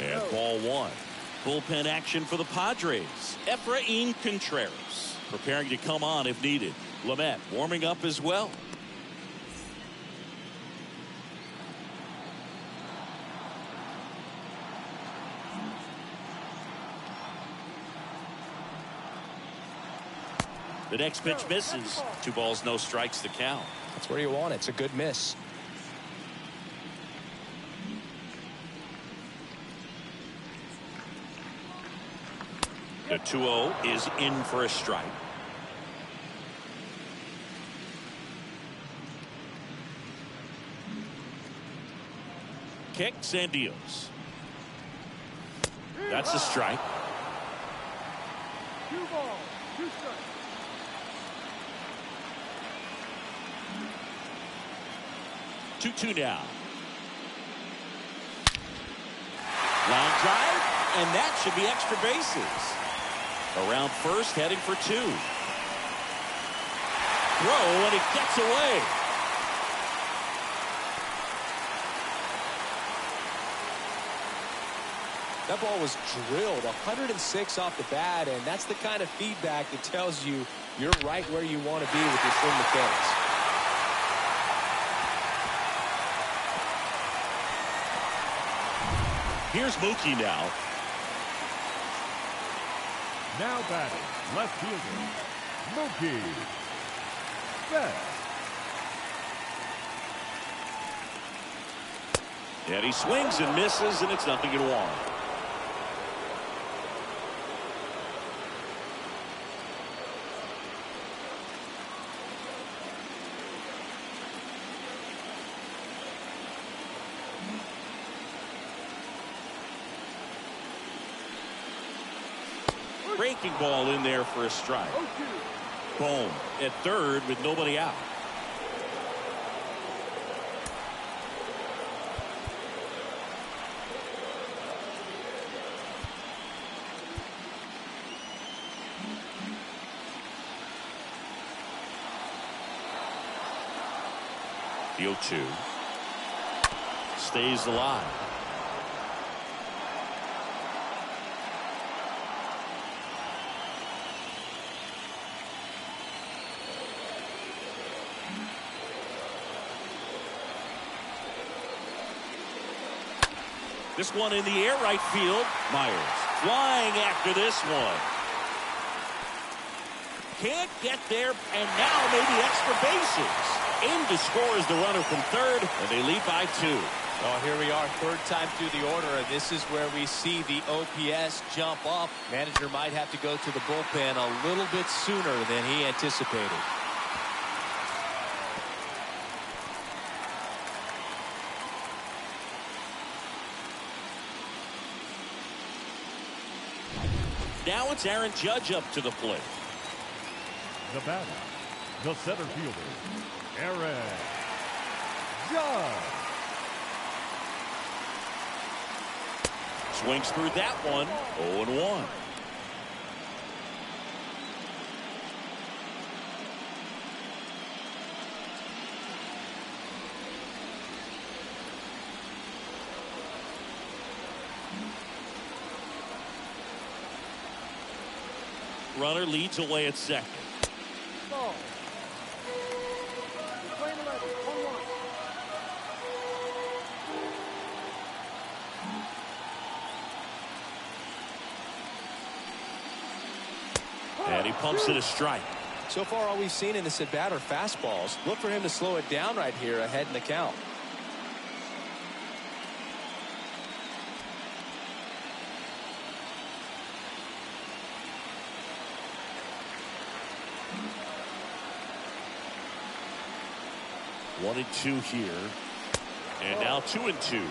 And ball 1. Bullpen action for the Padres. Efrain Contreras preparing to come on if needed. Lamet warming up as well. The next pitch misses. 2 balls, no strikes to count. That's where you want it. It's a good miss. The 2-0 is in for a strike. Kicks and deals. That's a strike. 2 balls, 2 strikes. Two now. Line drive, and that should be extra bases. Around first, heading for 2. Throw, and it gets away. That ball was drilled 106 off the bat, and that's the kind of feedback that tells you you're right where you want to be with your swing mechanics. Here's Mookie now. Now batting, left fielder, Mookie Betts. And he swings and misses, and it's 0-1. Breaking ball in there for a strike. Bohm at third with nobody out. The 0-2 stays alive. This one in the air, right field. Myers flying after this one. Can't get there, and now maybe extra bases. In to score is the runner from third, and they lead by 2. Oh, here we are, third time through the order, and this is where we see the OPS jump up. Manager might have to go to the bullpen a little bit sooner than he anticipated. Now it's Aaron Judge up to the plate. The batter, the center fielder, Aaron Judge. Swings through that one. 0-1. Runner leads away at second. Ball. Play 11, 1-1. And he pumps it a strike. So far, all we've seen in this at bat are fastballs. Look for him to slow it down right here ahead in the count. 1-2 here. And now 2-2.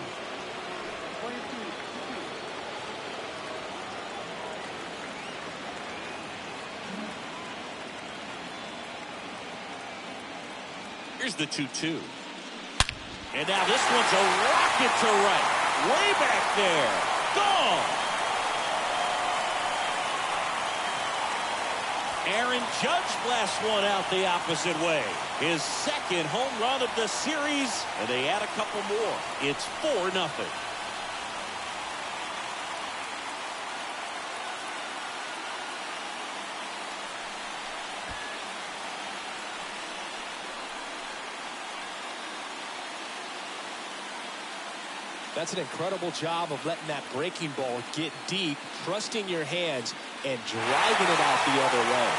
Here's the 2-2. And now this one's a rocket to right. Way back there. Gone. Aaron Judge blasts one out the opposite way. His second home run of the series, and they add a couple more. It's 4-0. That's an incredible job of letting that breaking ball get deep, trusting your hands, and driving it out the other way.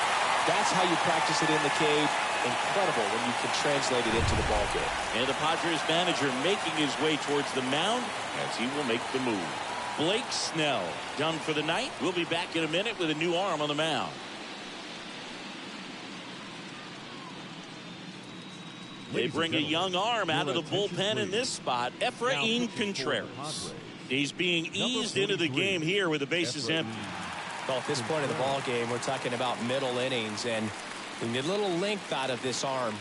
That's how you practice it in the cage. Incredible when you can translate it into the ball game. And the Padres manager making his way towards the mound as he will make the move. Blake Snell done for the night. We'll be back in a minute with a new arm on the mound. They bring a young arm out of the bullpen in this spot. Efrain Contreras. He's being eased into the game here with the bases empty. Well, at this point of the ball game, we're talking about middle innings, and we need a little length out of this arm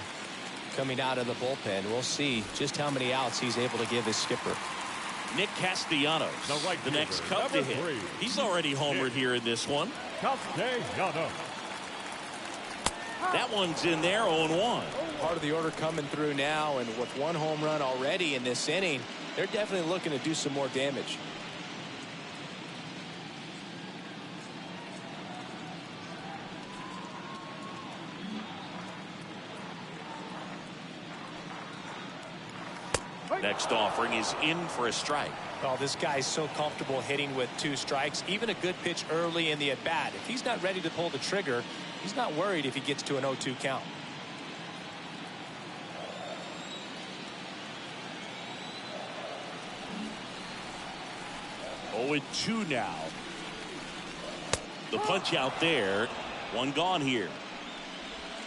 coming out of the bullpen. We'll see just how many outs he's able to give his skipper. Nick Castellanos, the next Cub to hit. He's already homered here in this one. Castellanos. That one's in there, 0-1. Part of the order coming through now, and with one home run already in this inning, they're definitely looking to do some more damage. Next offering is in for a strike. Oh, this guy's so comfortable hitting with 2 strikes. Even a good pitch early in the at-bat. If he's not ready to pull the trigger, he's not worried if he gets to an 0-2 count. Oh, 2 now. The punch out there. One gone here.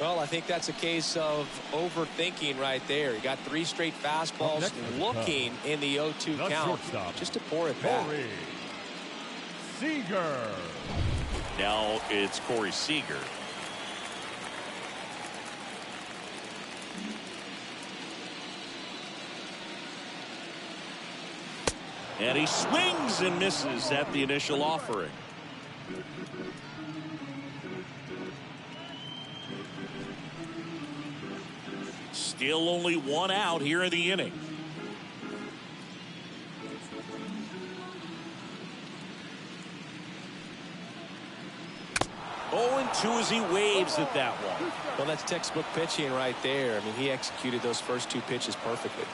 Well, I think that's a case of overthinking right there. He got 3 straight fastballs looking in the 0-2 count just to pour it back. Seager. Now it's Corey Seager. And he swings and misses at the initial offering. Still only 1 out here in the inning. 0-2 as he waves at that one. Well, that's textbook pitching right there. I mean, he executed those first 2 pitches perfectly.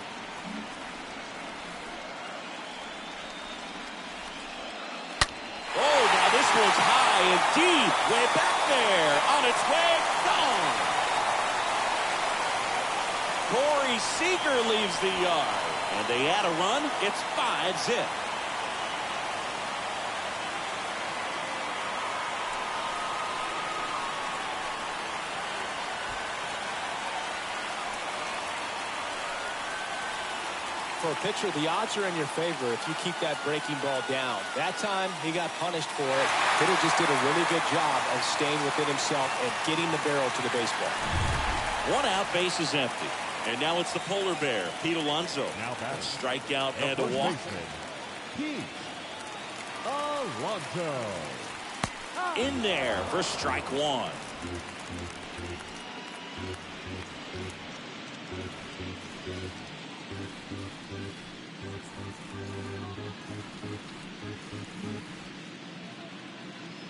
Oh, now this one's high and deep. Way back there. On its way. Gone. Corey Seager leaves the yard. And they add a run. It's 5-zip. For a pitcher, the odds are in your favor if you keep that breaking ball down. That time, he got punished for it. Hitter just did a really good job of staying within himself and getting the barrel to the baseball. 1 out, base is empty. And now it's the polar bear, Pete Alonso. Now a strikeout and a walk. Pete Alonso. In there for strike 1.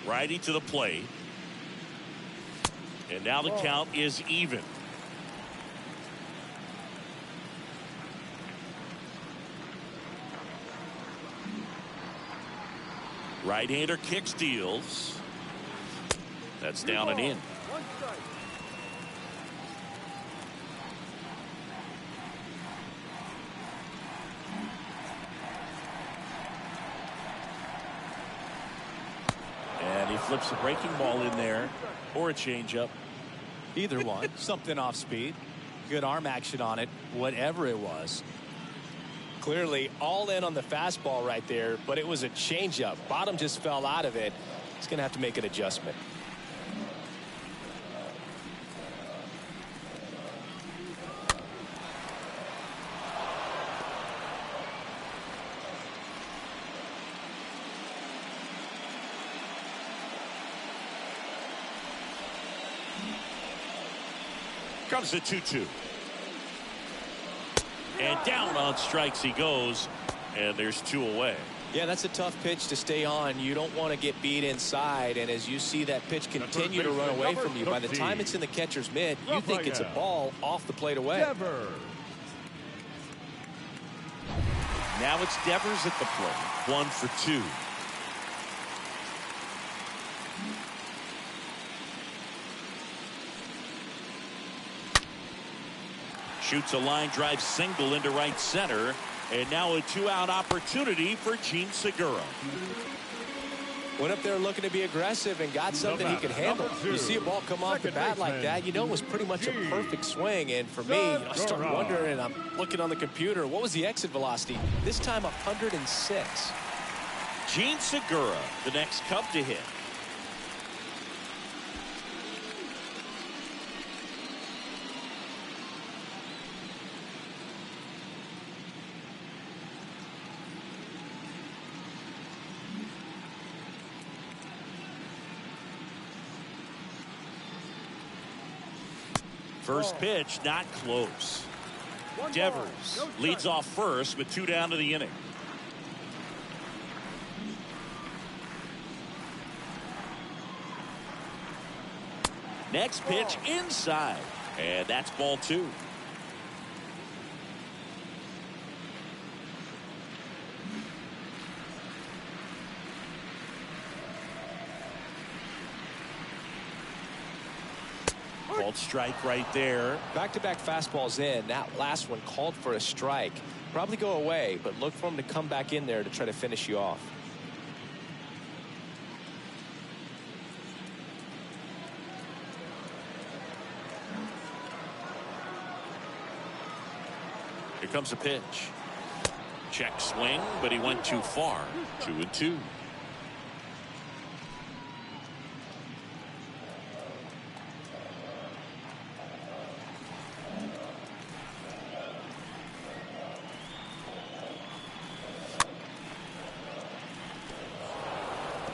Righty to the plate. And now the count is even. Right-hander kick steals. That's down and in. And he flips a breaking ball in there or a changeup. Either one. Something off speed. Good arm action on it, whatever it was. Clearly all in on the fastball right there, but it was a changeup. Bottom just fell out of it. He's going to have to make an adjustment. Comes the 2-2. And down on strikes he goes. And there's 2 away. Yeah, that's a tough pitch to stay on. You don't want to get beat inside. And as you see that pitch continue to run away from you, by the time it's in the catcher's mitt, you think it's a ball off the plate away. Now it's Devers at the plate. 1 for 2. Shoots a line drive single into right center. And now a 2-out opportunity for Gene Segura. Went up there looking to be aggressive and got something he could handle. You see a ball come off the bat like that, you know it was pretty much a perfect swing. And for me, I start wondering, I'm looking on the computer, what was the exit velocity? This time 106. Gene Segura, the next Cub to hit. First pitch, not close. Devers leads off first with 2 down to the inning. Next pitch inside. And that's ball 2. Called strike right there. Back-to-back fastballs in. That last one called for a strike. Probably go away, but look for him to come back in there to try to finish you off. Here comes a pitch. Check swing, but he went too far. 2-2.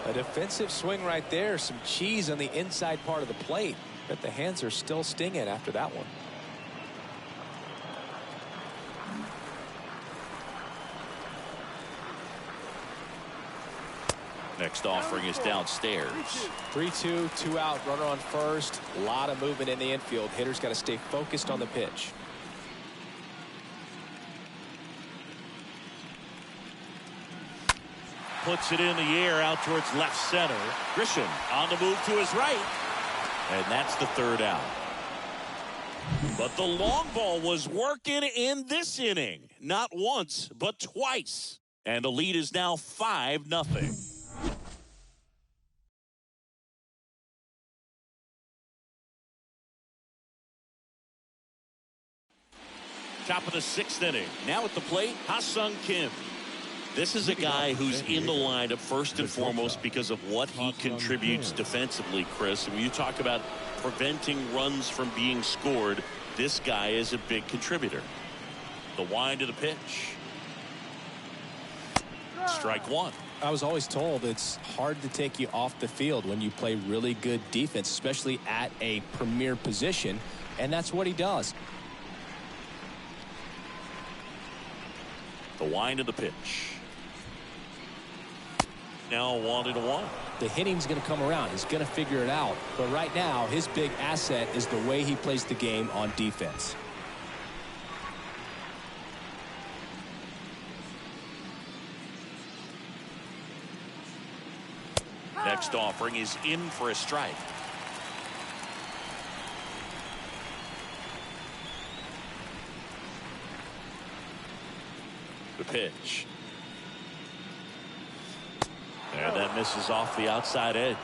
A defensive swing right there. Some cheese on the inside part of the plate. But the hands are still stinging after that one. Next offering is downstairs. 3-2, 2-out, runner on first. A lot of movement in the infield. Hitter's got to stay focused on the pitch. Puts it in the air out towards left center. Grisham on the move to his right. And that's the 3rd out. But the long ball was working in this inning. Not once, but twice. And the lead is now 5-0. Top of the 6th inning. Now at the plate, Hassan Kim. This is a guy who's in the lineup first and foremost because of what he contributes defensively, Chris. When you talk about preventing runs from being scored, this guy is a big contributor. The wind of the pitch. Strike 1. I was always told it's hard to take you off the field when you play really good defense, especially at a premier position, and that's what he does. The wind of the pitch. Now 1-1. The hitting's going to come around. He's going to figure it out. But right now, his big asset is the way he plays the game on defense. Next offering is in for a strike. The pitch. And that misses off the outside edge.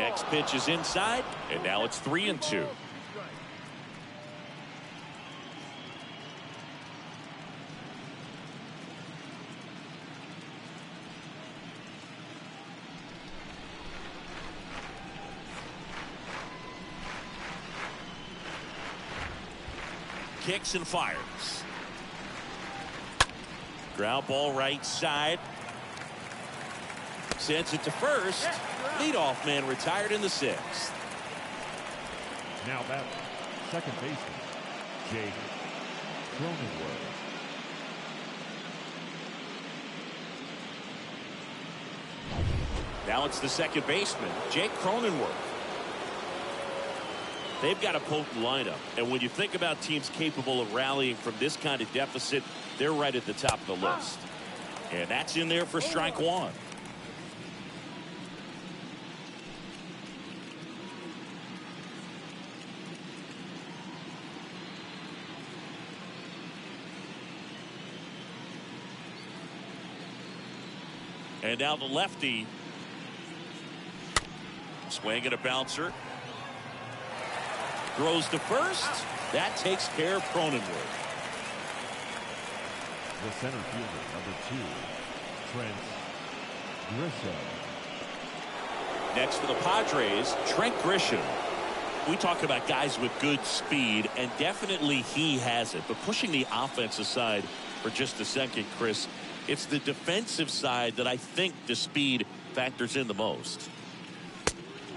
Next pitch is inside, and now it's 3-2. Kicks and fires. Ground ball right side. Sends it to first. Leadoff man retired in the 6th. Now batting, second baseman, Jake Cronenworth. Now it's the second baseman, Jake Cronenworth. They've got a potent lineup, and when you think about teams capable of rallying from this kind of deficit, they're right at the top of the list. And that's in there for strike one. And now the lefty. Swing and a bouncer. Throws to first. That takes care of Cronenworth. The center fielder, number 2, Trent Grisham. Next for the Padres, Trent Grisham. We talk about guys with good speed, and definitely he has it. But pushing the offense aside for just a second, Chris, it's the defensive side that I think the speed factors in the most.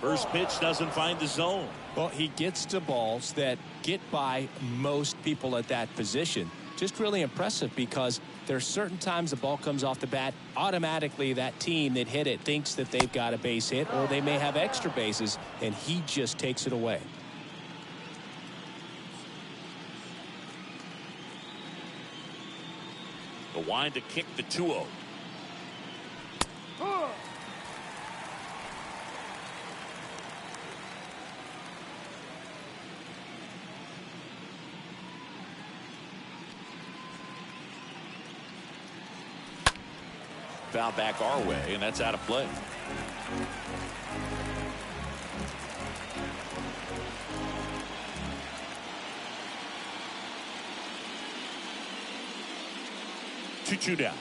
First pitch doesn't find the zone. Well, he gets to balls that get by most people at that position. Just really impressive because there's certain times the ball comes off the bat, automatically that team that hit it thinks that they've got a base hit or they may have extra bases, and he just takes it away. The wind to kick the 2-0. Foul back our way, and that's out of play. Two down.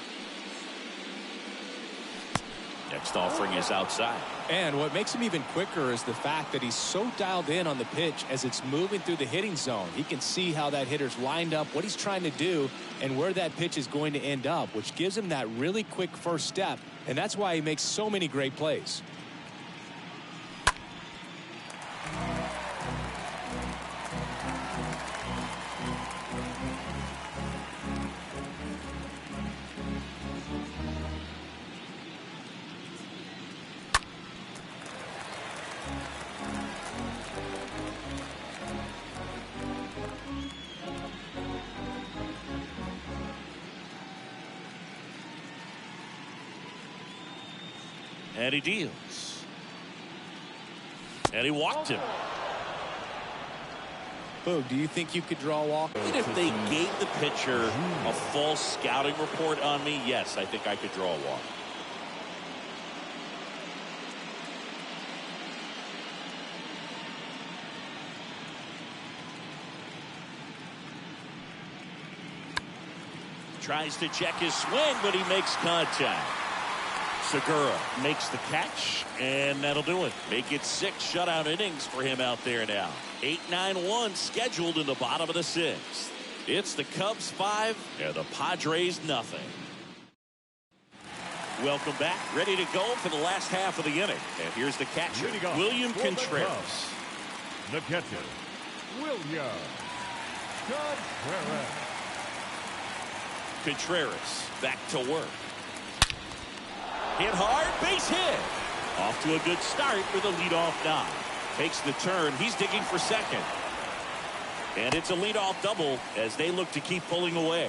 Next offering is outside. And what makes him even quicker is the fact that he's so dialed in on the pitch as it's moving through the hitting zone. He can see how that hitter's lined up, what he's trying to do, and where that pitch is going to end up, which gives him that really quick first step, and that's why he makes so many great plays. And he deals. And he walked him. Boog, do you think you could draw a walk? And if they gave the pitcher a false scouting report on me, yes, I think I could draw a walk. Tries to check his swing, but he makes contact. Segura makes the catch, and that'll do it. Make it 6 shutout innings for him out there now. 8-9-1 scheduled in the bottom of the 6th. It's the Cubs 5 and the Padres nothing. Welcome back. Ready to go for the last half of the inning. And here's the catcher, William Contreras. The catcher, William Contreras. Contreras back to work. Hit hard, base hit. Off to a good start with a leadoff knock. Takes the turn. He's digging for second. And it's a leadoff double as they look to keep pulling away.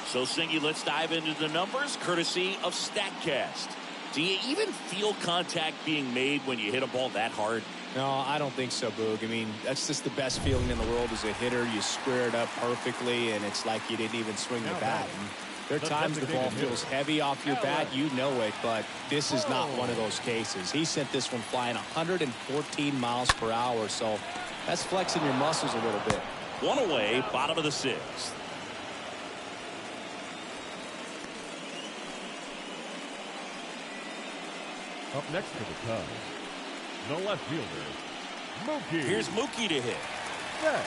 So, Singy, let's dive into the numbers courtesy of StatCast. Do you even feel contact being made when you hit a ball that hard? No, I don't think so, Boog. I mean, that's just the best feeling in the world as a hitter. You square it up perfectly, and it's like you didn't even swing the bat. There are times the ball feels heavy off your bat, you know it, but this is not one of those cases. He sent this one flying 114 miles per hour, so that's flexing your muscles a little bit. One away, bottom of the sixth. Up next for the Cubs, the left fielder, Mookie. Here's Mookie to hit. Set.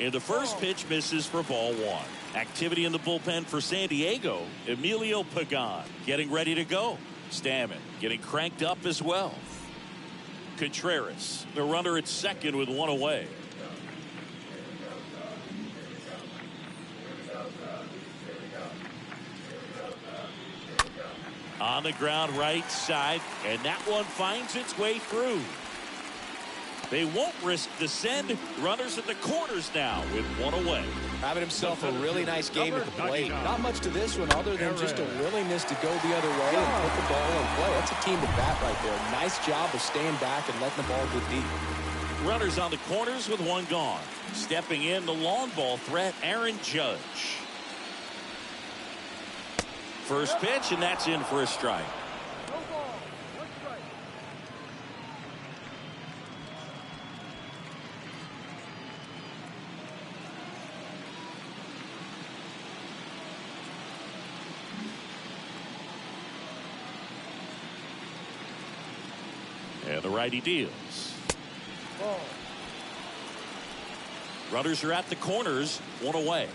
And the first pitch misses for ball one. Activity in the bullpen for San Diego. Emilio Pagan getting ready to go. Stammen getting cranked up as well. Contreras, the runner at second with one away. On the ground right side, and that one finds its way through. They won't risk the send. Runners at the corners now with one away. Having himself a really nice game at the plate. Not much to this one other than just a willingness to go the other way and put the ball in play. That's a team to bat right there. Nice job of staying back and letting the ball get deep. Runners on the corners with one gone. Stepping in the long ball threat, Aaron Judge. First pitch, and that's in for a strike. No ball. One strike. And the righty deals. Ball. Runners are at the corners, one away.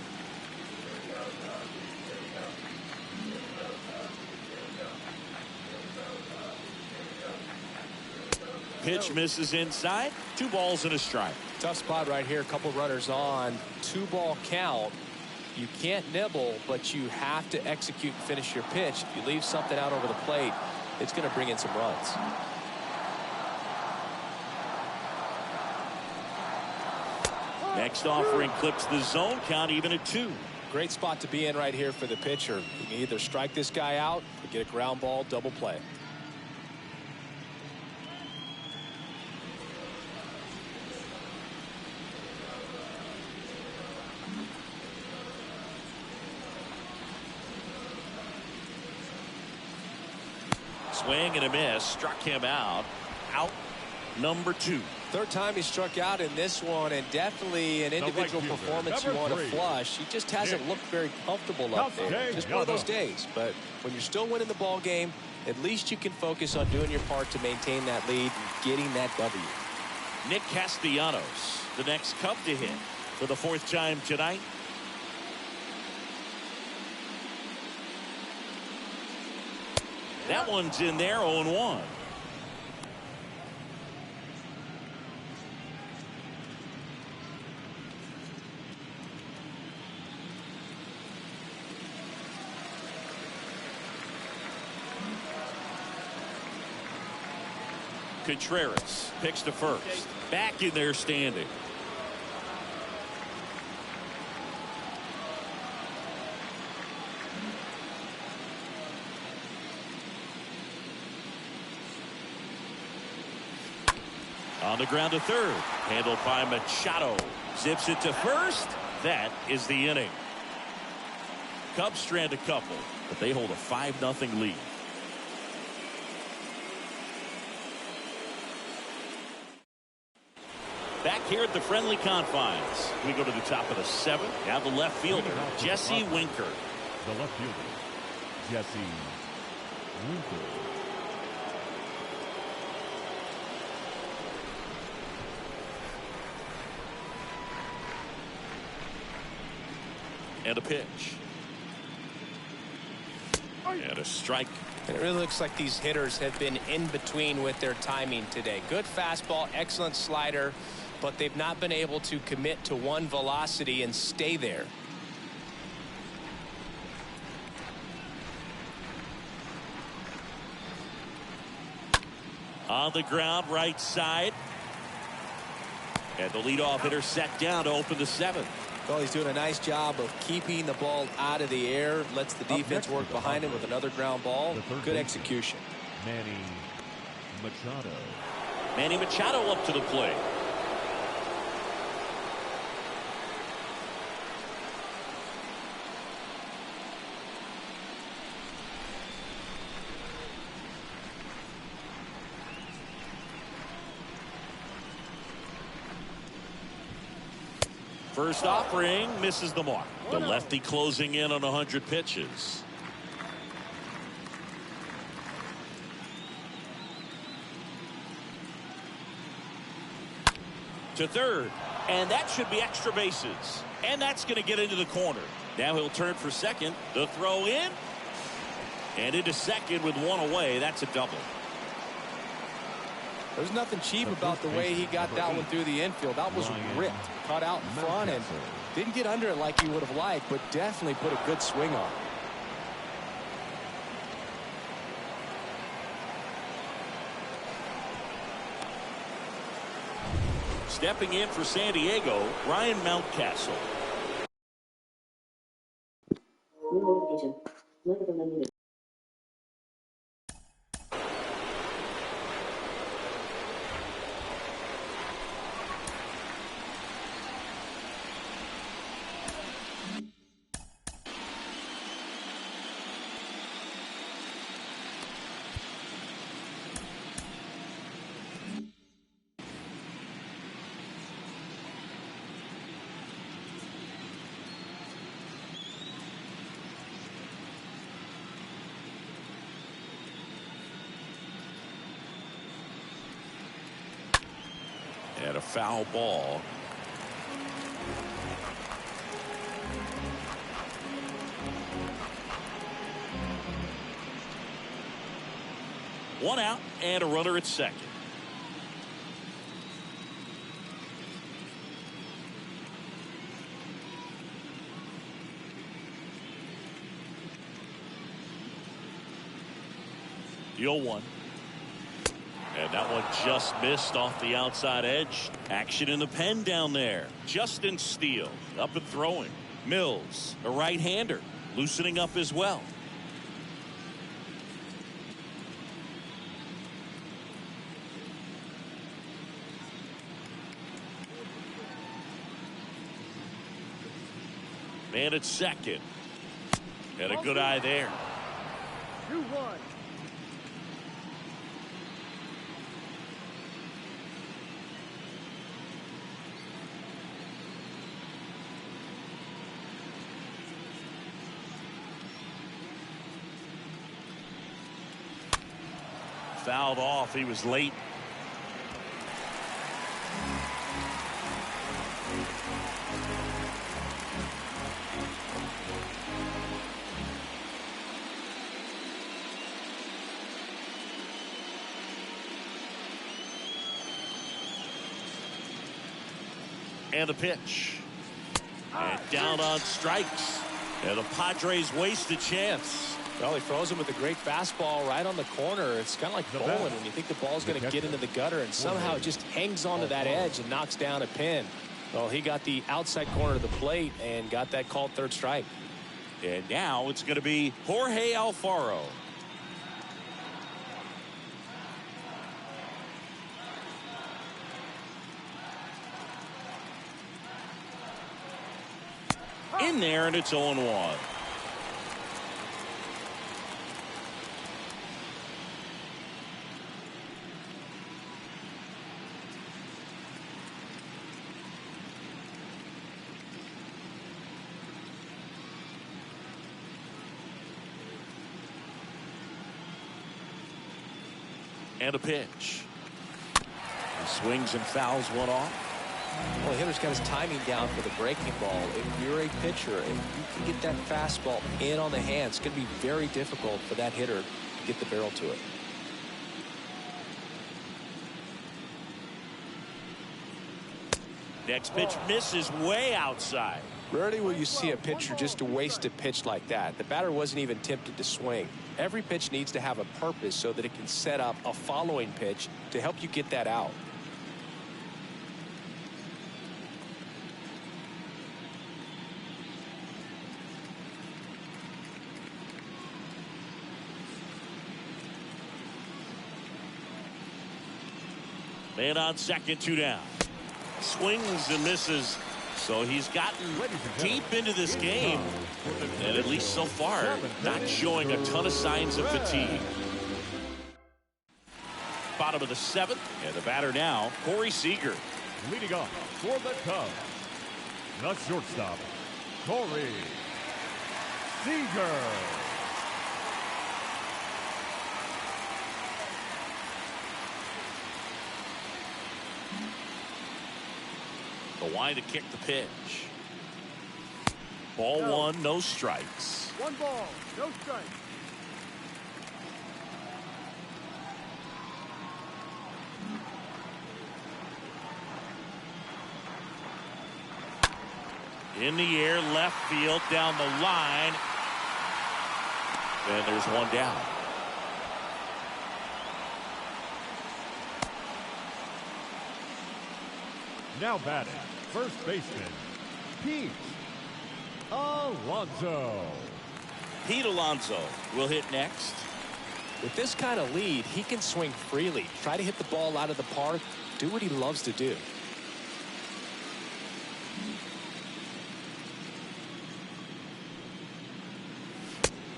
Pitch misses inside. 2 balls and a strike. Tough spot right here. A couple runners on. 2-ball count. You can't nibble, but you have to execute and finish your pitch. If you leave something out over the plate, it's going to bring in some runs. Next offering clips the zone count even at 2. Great spot to be in right here for the pitcher. You can either strike this guy out or get a ground ball double play. Swing and a miss. Struck him out. Out number 2. Third time he struck out in this one, and definitely an individual fielder, performance you want to 3. flush. He just hasn't looked very comfortable up there. Just one of those days. But when you're still winning the ball game, at least you can focus on doing your part to maintain that lead and getting that W. Nick Castellanos, the next Cub to hit for the 4th time tonight. That one's in there, 0-1. Contreras picks to first. Back in there standing. On the ground to third. Handled by Machado. Zips it to first. That is the inning. Cubs strand a couple, but they hold a 5-0 lead. Back here at the friendly confines, we go to the top of the 7th. Now the left fielder, Jesse Winker. The left fielder, Jesse Winker. And a pitch. And a strike. And it really looks like these hitters have been in between with their timing today. Good fastball, excellent slider, but they've not been able to commit to one velocity and stay there. On the ground, right side. And the leadoff hitter set down to open the 7th. Well, he's doing a nice job of keeping the ball out of the air. Lets the defense work behind him with another ground ball. Good execution. Manny Machado. Manny Machado up to the plate. First offering misses the mark. The lefty closing in on 100 pitches. To third, and that should be extra bases, and that's going to get into the corner. Now he'll turn for second. The throw in and into second with one away. That's a double. There's nothing cheap about the way he got that one through the infield. That was ripped, caught out in front, and didn't get under it like he would have liked, but definitely put a good swing on. Stepping in for San Diego, Ryan Mountcastle. And a foul ball. One out and a runner at second. The 0-1. And that one just missed off the outside edge. Action in the pen down there. Justin Steele up and throwing. Mills, a right-hander, loosening up as well. Man at second. And a good eye there. 2-1. Fouled off. He was late. And a pitch. And down on strikes. And the Padres waste a chance. Well, he throws him with a great fastball right on the corner. It's kind of like bowling when you think the ball's going to get into the gutter, and somehow it just hangs onto that edge and knocks down a pin. Well, he got the outside corner of the plate and got that called third strike. And now it's going to be Jorge Alfaro. In there, and it's 0-1. And a pitch. He swings and fouls one off. Well, the hitter's got his timing down for the breaking ball. If you're a pitcher and you can get that fastball in on the hand, it's going to be very difficult for that hitter to get the barrel to it. Next pitch misses way outside. Rarely will you see a pitcher just waste a pitch like that. The batter wasn't even tempted to swing. Every pitch needs to have a purpose so that it can set up a following pitch to help you get that out. Man on second, 2 down. Swings and misses. So he's gotten deep into this game, and at least so far, not showing a ton of signs of fatigue. Bottom of the 7th, and the batter now, Corey Seager. Leading off for the Cubs, the shortstop, Corey Seager. The line to kick the pitch. Ball 1, no strikes. 1 ball, no strikes. In the air, left field, down the line. And there's 1 down. Now batting, first baseman, Pete Alonso. Pete Alonso will hit next. With this kind of lead, he can swing freely, try to hit the ball out of the park, do what he loves to do.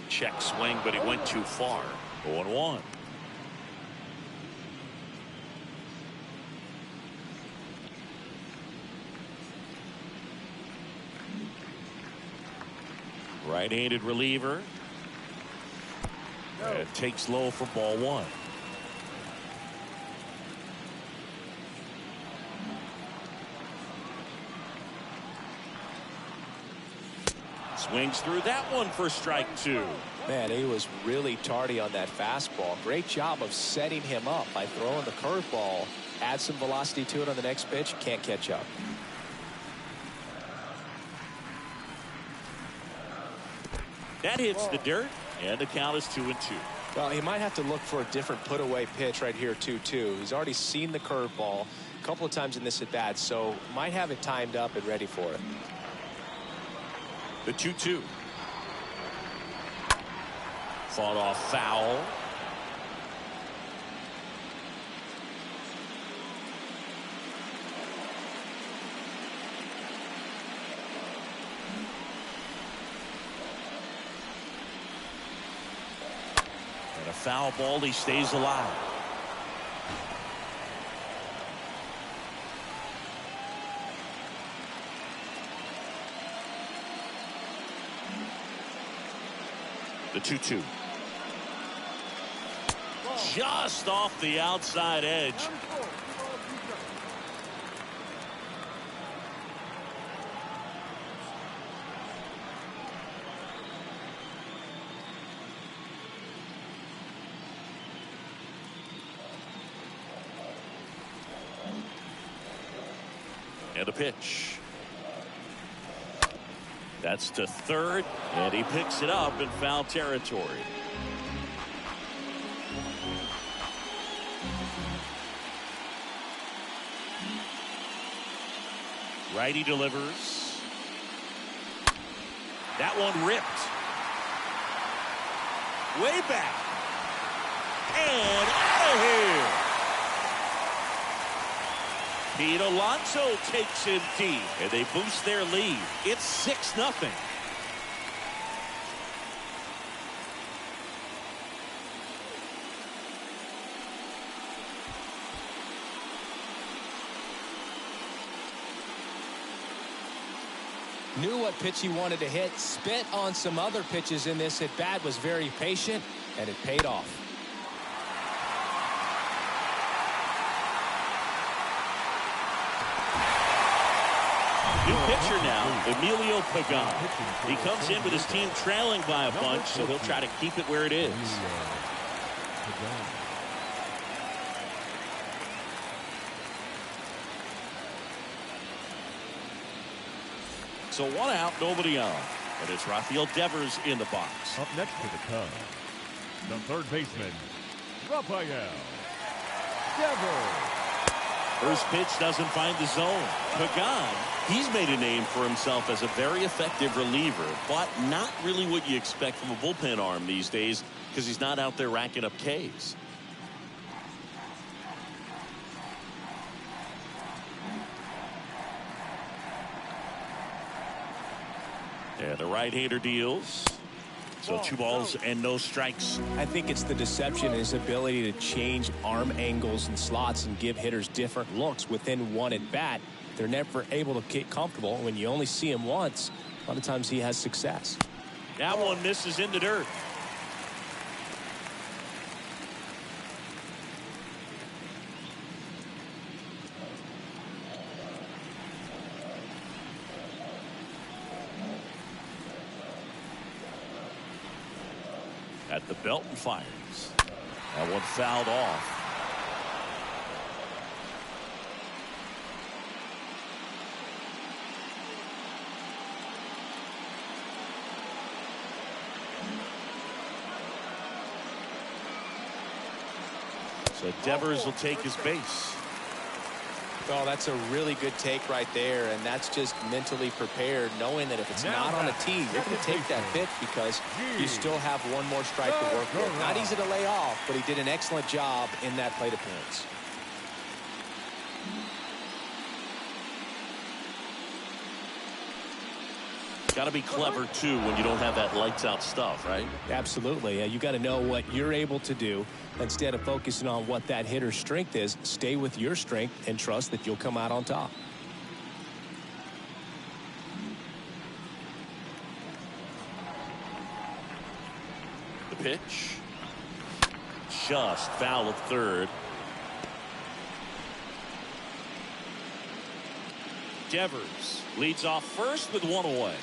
Check swing, but he went too far. 0-1. Right-handed reliever. And takes low for ball 1. Swings through that one for strike 2. Man, he was really tardy on that fastball. Great job of setting him up by throwing the curveball. Add some velocity to it on the next pitch. Can't catch up. That hits the dirt, and the count is 2-2. Well, he might have to look for a different put-away pitch right here, 2-2. He's already seen the curveball a couple of times in this at-bat, so might have it timed up and ready for it. The 2-2. Fought off foul. A foul ball, he stays alive. The 2-2. Just off the outside edge. And a pitch. That's to third, and he picks it up in foul territory. Righty delivers. That one ripped. Way back. And out of here. Pete Alonso takes him deep, and they boost their lead. It's 6-0. Knew what pitch he wanted to hit, spit on some other pitches in this at bat, was very patient, and it paid off. New pitcher now, Emilio Pagan. He comes in with his team trailing by a bunch, so he'll try to keep it where it is. So 1 out, nobody on. And it's Rafael Devers in the box. Up next to the Cubs, the third baseman, Rafael Devers. First pitch doesn't find the zone. Pagan, he's made a name for himself as a very effective reliever, but not really what you expect from a bullpen arm these days because he's not out there racking up Ks. Yeah, the right-hander deals. So 2 balls and no strikes. I think it's the deception and his ability to change arm angles and slots and give hitters different looks within one at bat. They're never able to get comfortable. When you only see him once, a lot of times he has success. That one misses in the dirt. At the belt and fires. That one fouled off. So Devers will take his base. Oh, that's a really good take right there, and that's just mentally prepared, knowing that if it's not on the tee, you're going to take that pitch because you still have one more strike to work with. Not easy to lay off, but he did an excellent job in that plate appearance. Got to be clever, too, when you don't have that lights-out stuff, right? Absolutely. You got to know what you're able to do. Instead of focusing on what that hitter's strength is, stay with your strength and trust that you'll come out on top. The pitch. Just foul of third. Devers leads off first with 1 away.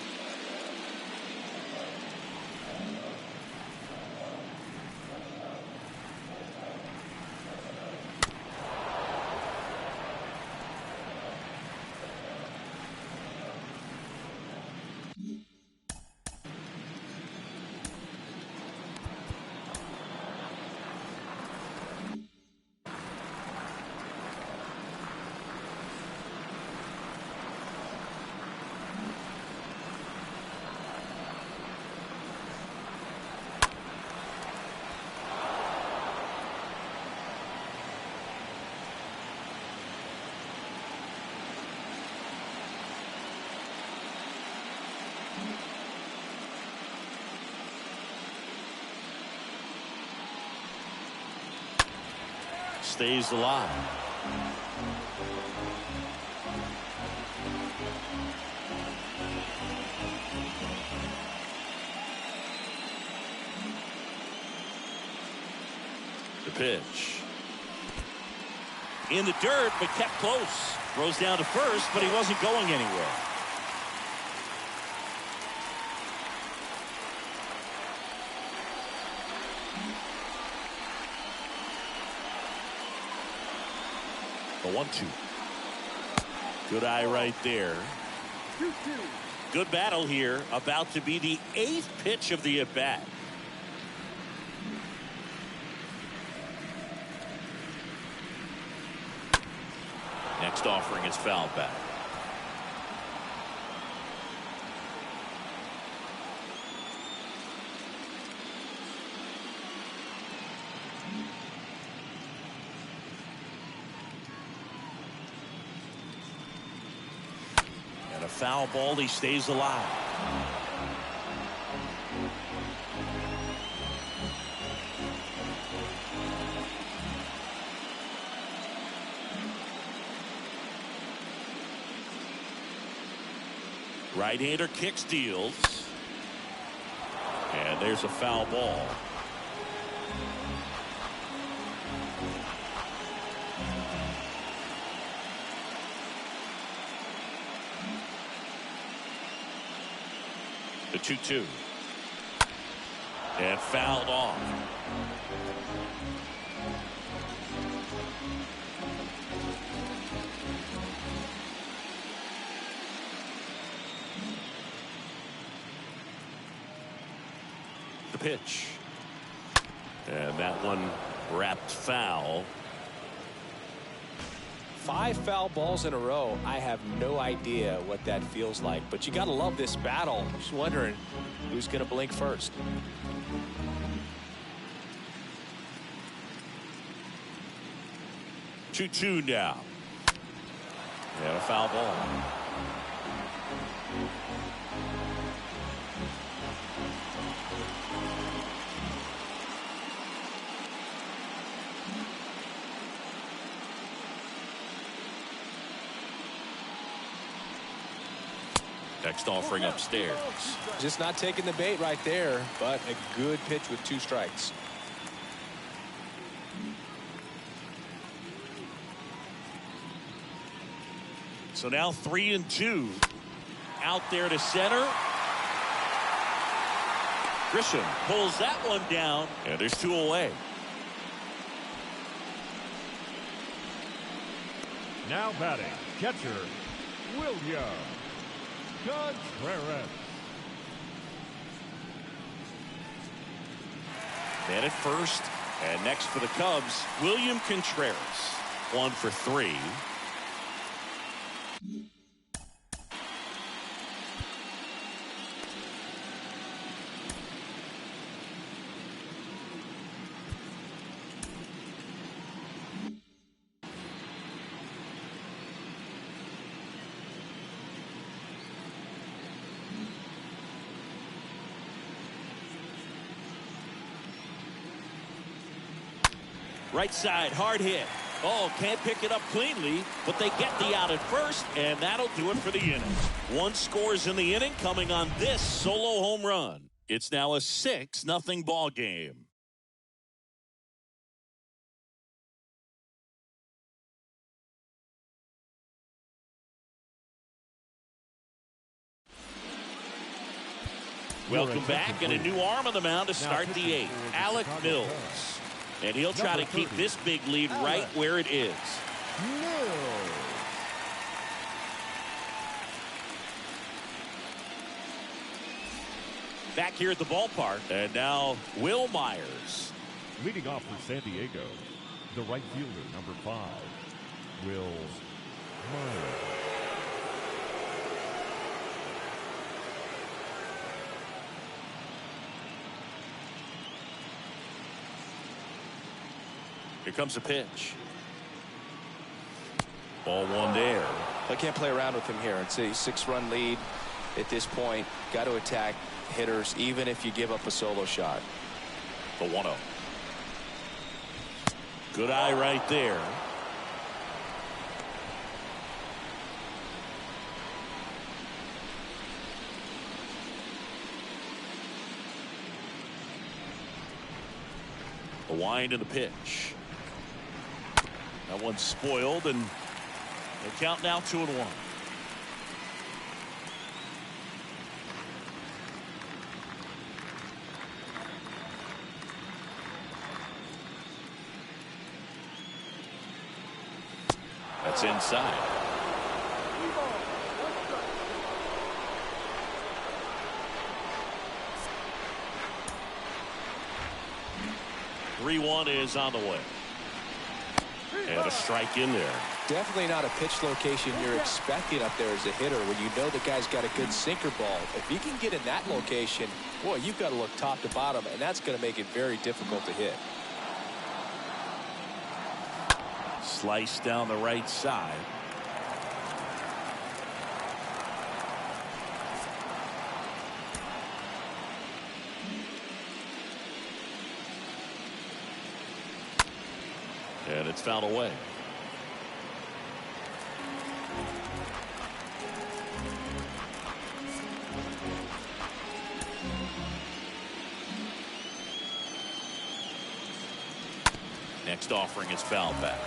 Stays alive. The pitch. In the dirt, but kept close. Throws down to first, but he wasn't going anywhere. The 1-2. Good eye right there. Good battle here. About to be the 8th pitch of the at-bat. Next offering is fouled back. And a foul ball, he stays alive. Right-hander kicks, deals. And there's a foul ball. The 2-2. And fouled off. The pitch. And that one wrapped foul. 5 foul balls in a row. I have no idea what that feels like, but you got to love this battle. Just wondering who's going to blink first. Two now. And a foul ball. Next offering upstairs. Just not taking the bait right there, but a good pitch with 2 strikes. So now 3-2. Out there to center. Grisham pulls that one down, and there's 2 away. Now batting, catcher, William Contreras. Man at first, and next for the Cubs, William Contreras. 1 for 3. Right side, hard hit. Oh, can't pick it up cleanly, but they get the out at first, and that'll do it for the inning. 1 scores in the inning coming on this solo home run. It's now a 6-0 ball game. Welcome back, and a new arm on the mound to start the 8th. Alec Mills. And he'll try to keep this big lead right where it is. Back here at the ballpark. And now Will Myers. Leading off for San Diego, the right fielder, number 5, Will Myers. Here comes a pitch. Ball 1 there. I can't play around with him here. It's a 6-run lead at this point. Got to attack hitters even if you give up a solo shot. The 1-0. Good eye right there. The wind and the pitch. That one's spoiled, and the count now 2-1. That's inside. Three-1 is on the way. And a strike in there. Definitely not a pitch location you're expecting up there as a hitter when you know the guy's got a good sinker ball. If he can get in that location, boy, you've got to look top to bottom, and that's going to make it very difficult to hit. Slice down the right side. And it's fouled away. Next offering is fouled back.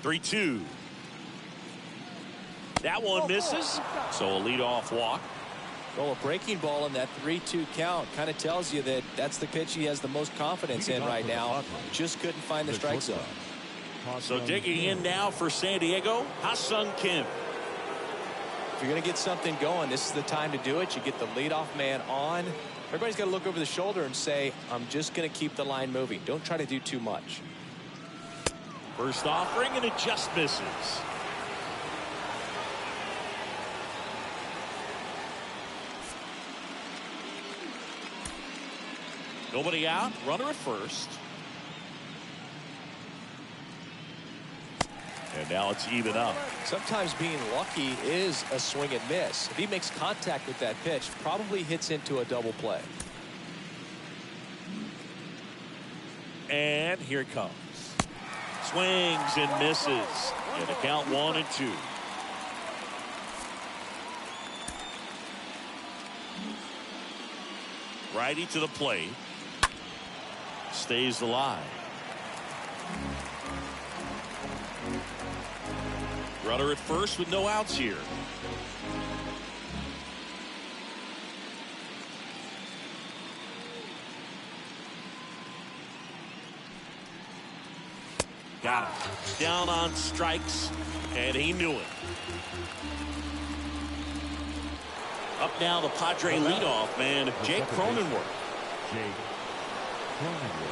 Three-two. That one misses, so a leadoff walk. Well, a breaking ball in that 3-2 count kind of tells you that that's the pitch he has the most confidence in right now. Just couldn't find the strike zone. So digging in now for San Diego, Hassan Kim. If you're going to get something going, this is the time to do it. You get the leadoff man on. Everybody's got to look over the shoulder and say, I'm just going to keep the line moving. Don't try to do too much. First offering, and it just misses. Nobody out, runner at first. And now it's even up. Sometimes being lucky is a swing and miss. If he makes contact with that pitch, probably hits into a double play. And here it comes. Swings and misses. And a count 1-2. Righty to the plate. Stays alive. Runner at first with no outs here. Got him. Down on strikes, and he knew it. Up now the Padre leadoff man, Jake Cronenworth. Jake Cronenworth.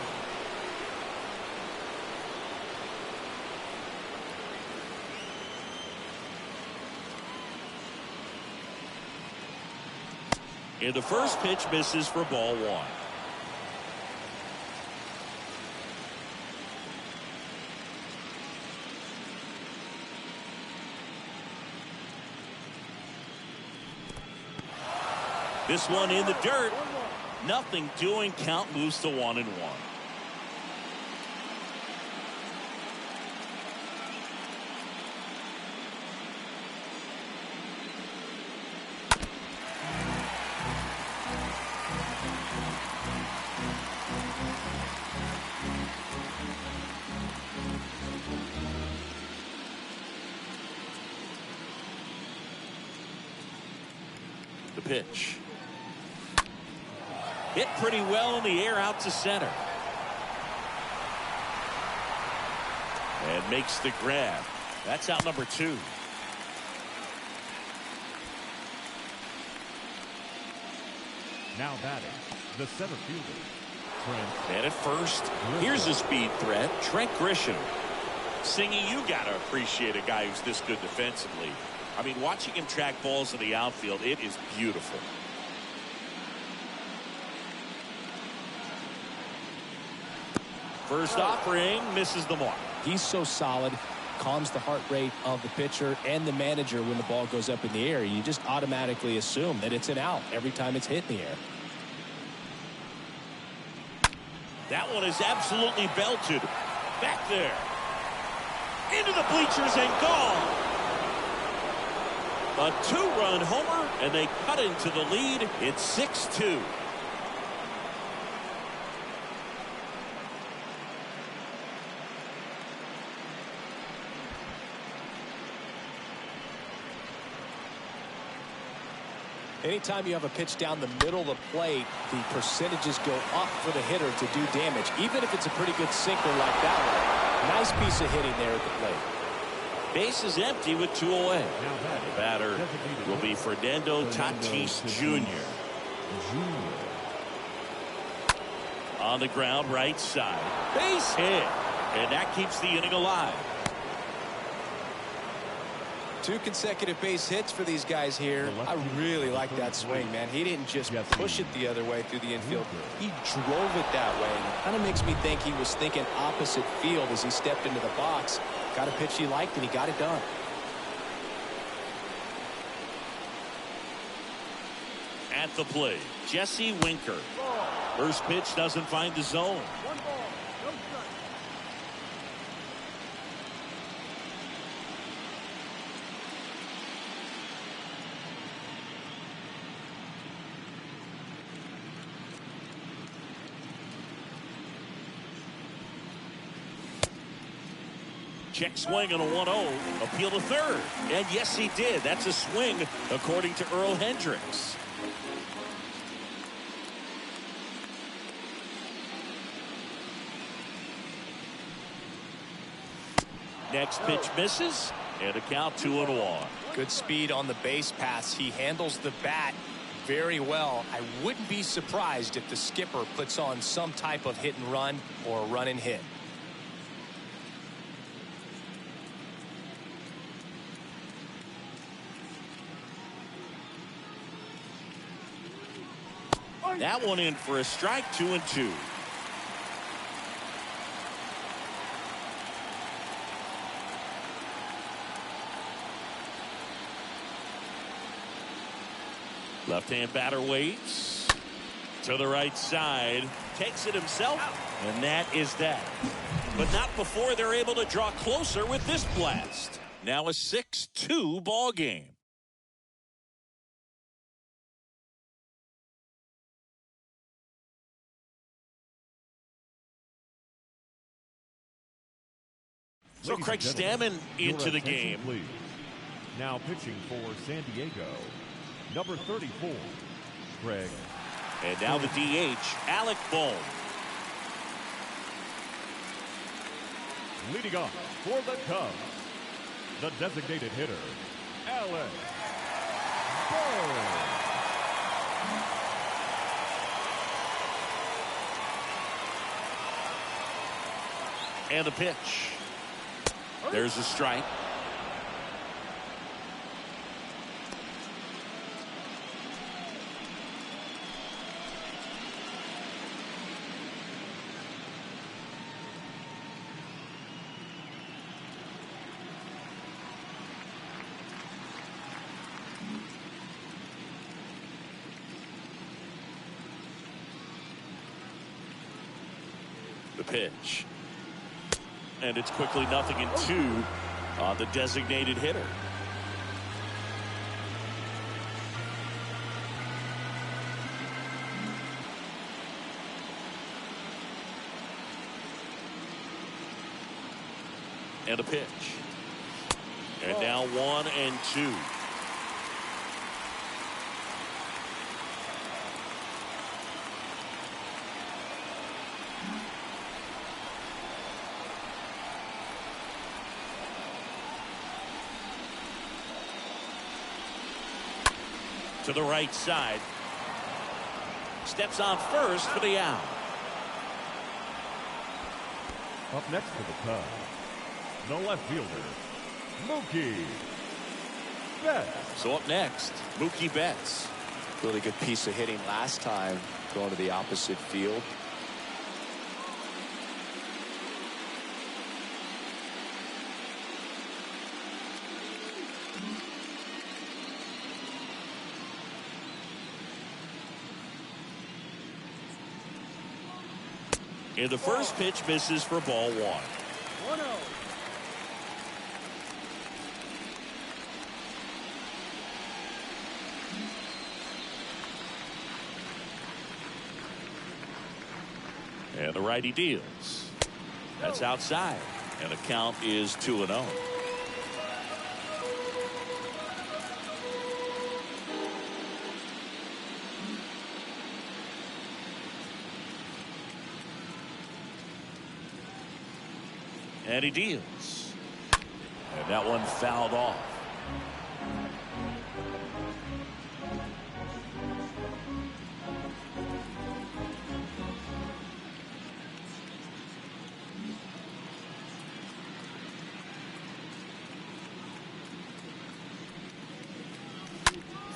And the first pitch misses for ball 1. This one in the dirt. Nothing doing. Count moves to 1-1. The pitch. Hit pretty well in the air out to center. And makes the grab. That's out number 2. Now batting, the center fielder, Trent. And at first, here's a speed threat, Trent Grisham. Singy, you got to appreciate a guy who's this good defensively. I mean, watching him track balls in the outfield, it is beautiful. First offering misses the mark. He's so solid, calms the heart rate of the pitcher and the manager when the ball goes up in the air. You just automatically assume that it's an out every time it's hit in the air. That one is absolutely belted. Back there. Into the bleachers and gone. A 2-run homer, and they cut into the lead. It's 6-2. Anytime you have a pitch down the middle of the plate, the percentages go up for the hitter to do damage, even if it's a pretty good sinker like that one. Nice piece of hitting there at the plate. Base is empty with 2 away. The batter will be Fernando Tatis Jr. On the ground, right side. Base hit. And that keeps the inning alive. 2 consecutive base hits for these guys here. I really like that swing, man. He didn't just push it the other way through the infield. He drove it that way. And it kind of makes me think he was thinking opposite field as he stepped into the box. Got a pitch he liked, and he got it done. At the plate, Jesse Winker. First pitch doesn't find the zone. 1 ball, no strike. Check swing on a 1-0. Appeal to third. And yes, he did. That's a swing, according to Earl Hendricks. Next pitch misses, and a count 2-1. Good speed on the base pass. He handles the bat very well. I wouldn't be surprised if the skipper puts on some type of hit and run or a run and hit. That one in for a strike, 2-2. Left-hand batter waits to the right side, takes it himself, and that is that. But not before they're able to draw closer with this blast. Now a 6-2 ball game. So Craig Stammen into the game. Please. Now pitching for San Diego, number 34, Craig. And now the DH, Alec Bohm. Leading off for the Cubs, the designated hitter, Alec Bohm. And the pitch. There's a strike. The pitch. And it's quickly 0-2 on the designated hitter. And a pitch. And now 1-2. To the right side. Steps on first for the out. Up next for the Cubs, the left fielder, Mookie Betts. So up next, Mookie Betts. Really good piece of hitting last time, going to the opposite field. And the first pitch misses for ball 1. 1-0. And the righty deals. That's outside. And the count is 2-0. And he deals. And that one fouled off.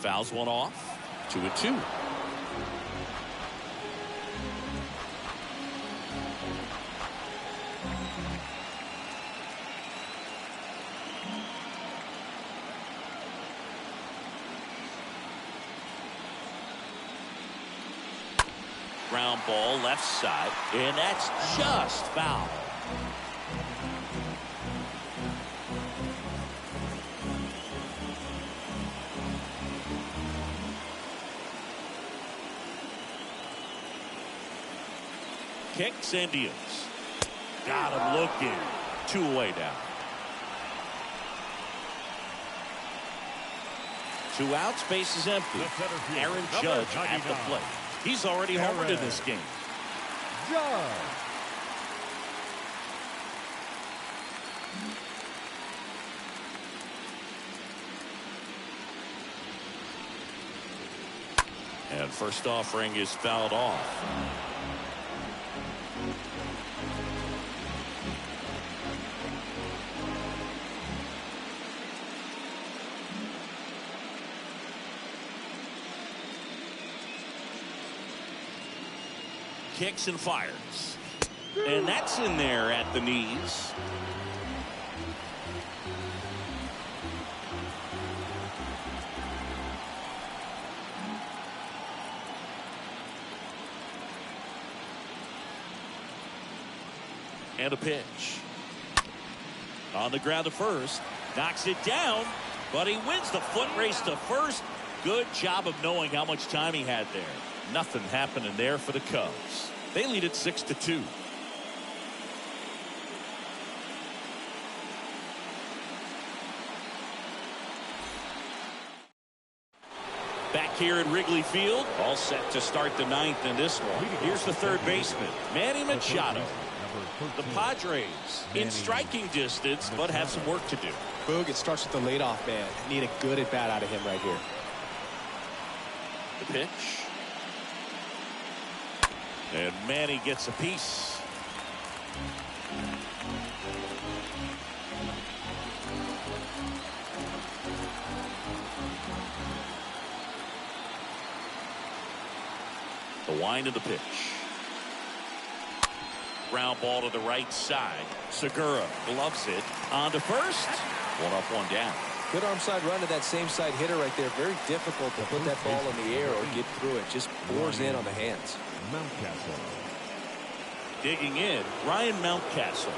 Fouls one off. 2-2. Ground ball left side, and that's just foul. Kicks and deals. Got him looking. 2 away down. 2 outs, base is empty. Aaron Judge at the plate. He's already homered in this game. Judge. And first offering is fouled off. Kicks and fires. And that's in there at the knees. And a pitch. On the ground to first. Knocks it down. But he wins the foot race to first. Good job of knowing how much time he had there. Nothing happening there for the Cubs. They lead it 6-2. Back here at Wrigley Field, all set to start the ninth in this one. Here's the third baseman, Manny Machado. The Padres in striking distance, but have some work to do. Boog, it starts with the leadoff man. Need a good at bat out of him right here. The pitch. And Manny gets a piece. The wind of the pitch. Ground ball to the right side. Segura gloves it. On to first. One up, one down. Good arm side run to that same side hitter right there. Very difficult to put that ball in the air or get through it. Just bores in on the hands. Mountcastle. Digging in, Ryan Mountcastle.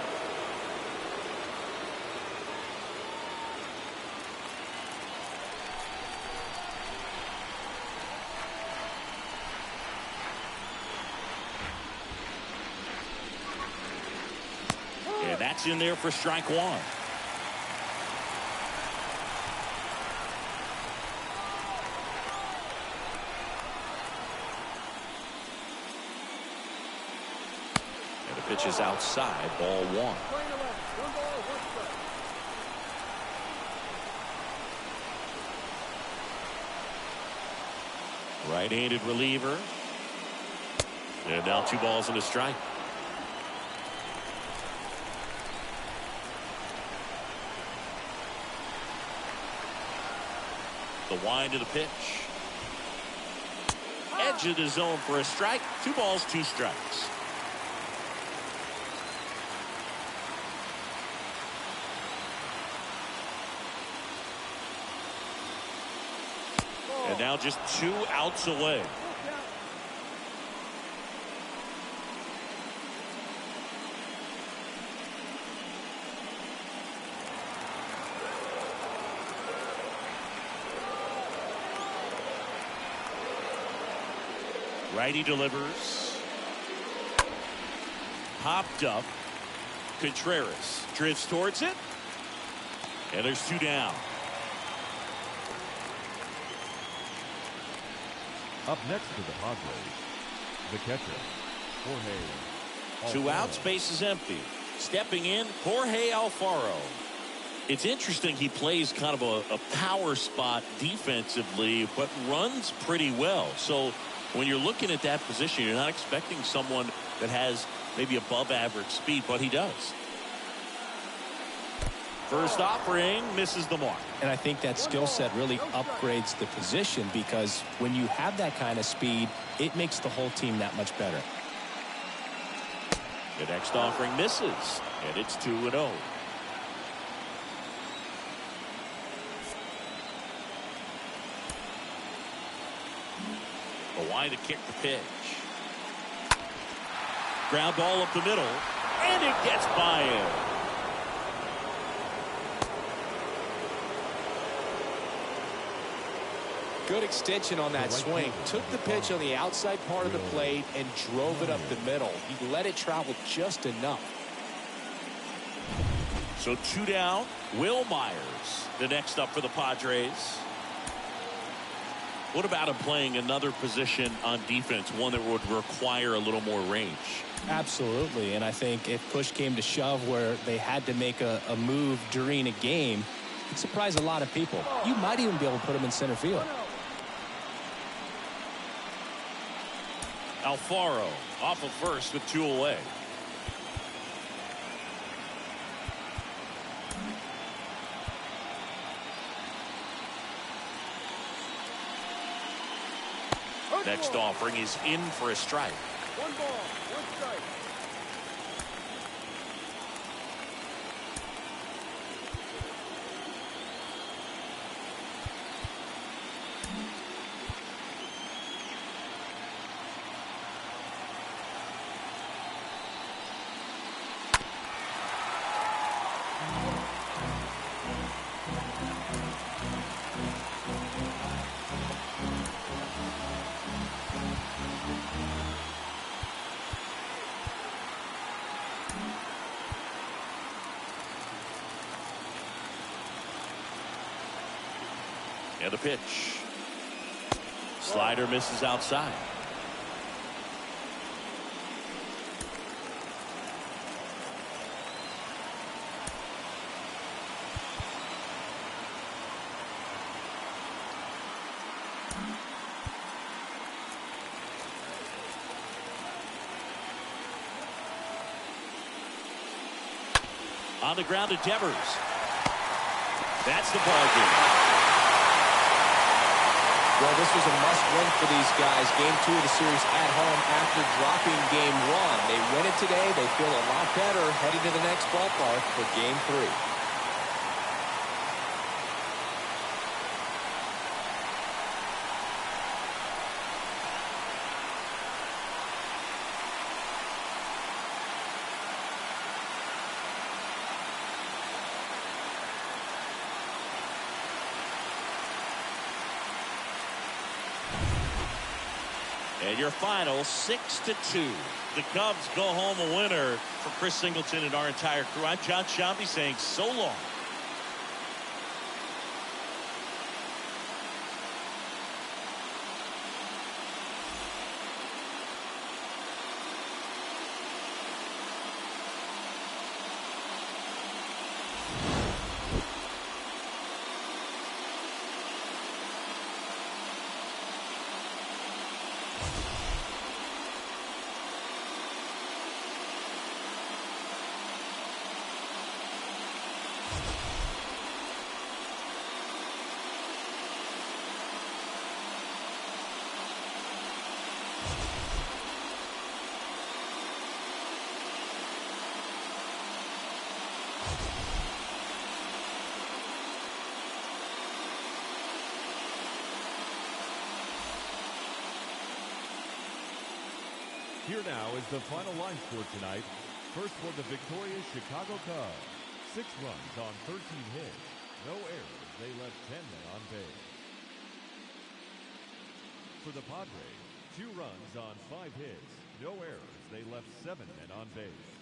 And that's in there for strike one. Pitch is outside, ball one. Right-handed reliever. And now 2 balls and a strike. The wind of the pitch. Edge of the zone for a strike. 2 balls, 2 strikes. And now just 2 outs away. Righty delivers. Popped up. Contreras drifts towards it. And there's 2 down. Up next to the Padres, the catcher, Jorge. 2 outs, base is empty. Stepping in, Jorge Alfaro. It's interesting, he plays kind of a power spot defensively, but runs pretty well. So when you're looking at that position, you're not expecting someone that has maybe above average speed, but he does. First offering misses the mark. And I think that skill set really upgrades the position, because when you have that kind of speed, it makes the whole team that much better. The next offering misses, and it's 2-0. A wide to kick the pitch. Ground ball up the middle, and it gets by him. Good extension on that swing. Took the pitch on the outside part of the plate and drove it up the middle. He let it travel just enough. So 2 down. Will Myers, the next up for the Padres. What about him playing another position on defense, one that would require a little more range? Absolutely, and I think if push came to shove where they had to make a move during a game, it'd surprise a lot of people. You might even be able to put him in center field. Alfaro off of first with 2 away. Next offering is in for a strike. 1 ball, 1 strike. And the pitch. Slider misses outside. On the ground to Devers. That's the ball game. Well, this was a must-win for these guys. Game 2 of the series at home after dropping Game 1. They win it today. They feel a lot better heading to the next ballpark for Game 3. And your final 6-2. The Cubs go home a winner. For Chris Singleton and our entire crew, I'm John Shambi saying so long. Here now is the final line score tonight. First for the victorious Chicago Cubs. 6 runs on 13 hits. No errors. They left 10 men on base. For the Padres, 2 runs on 5 hits. No errors. They left 7 men on base.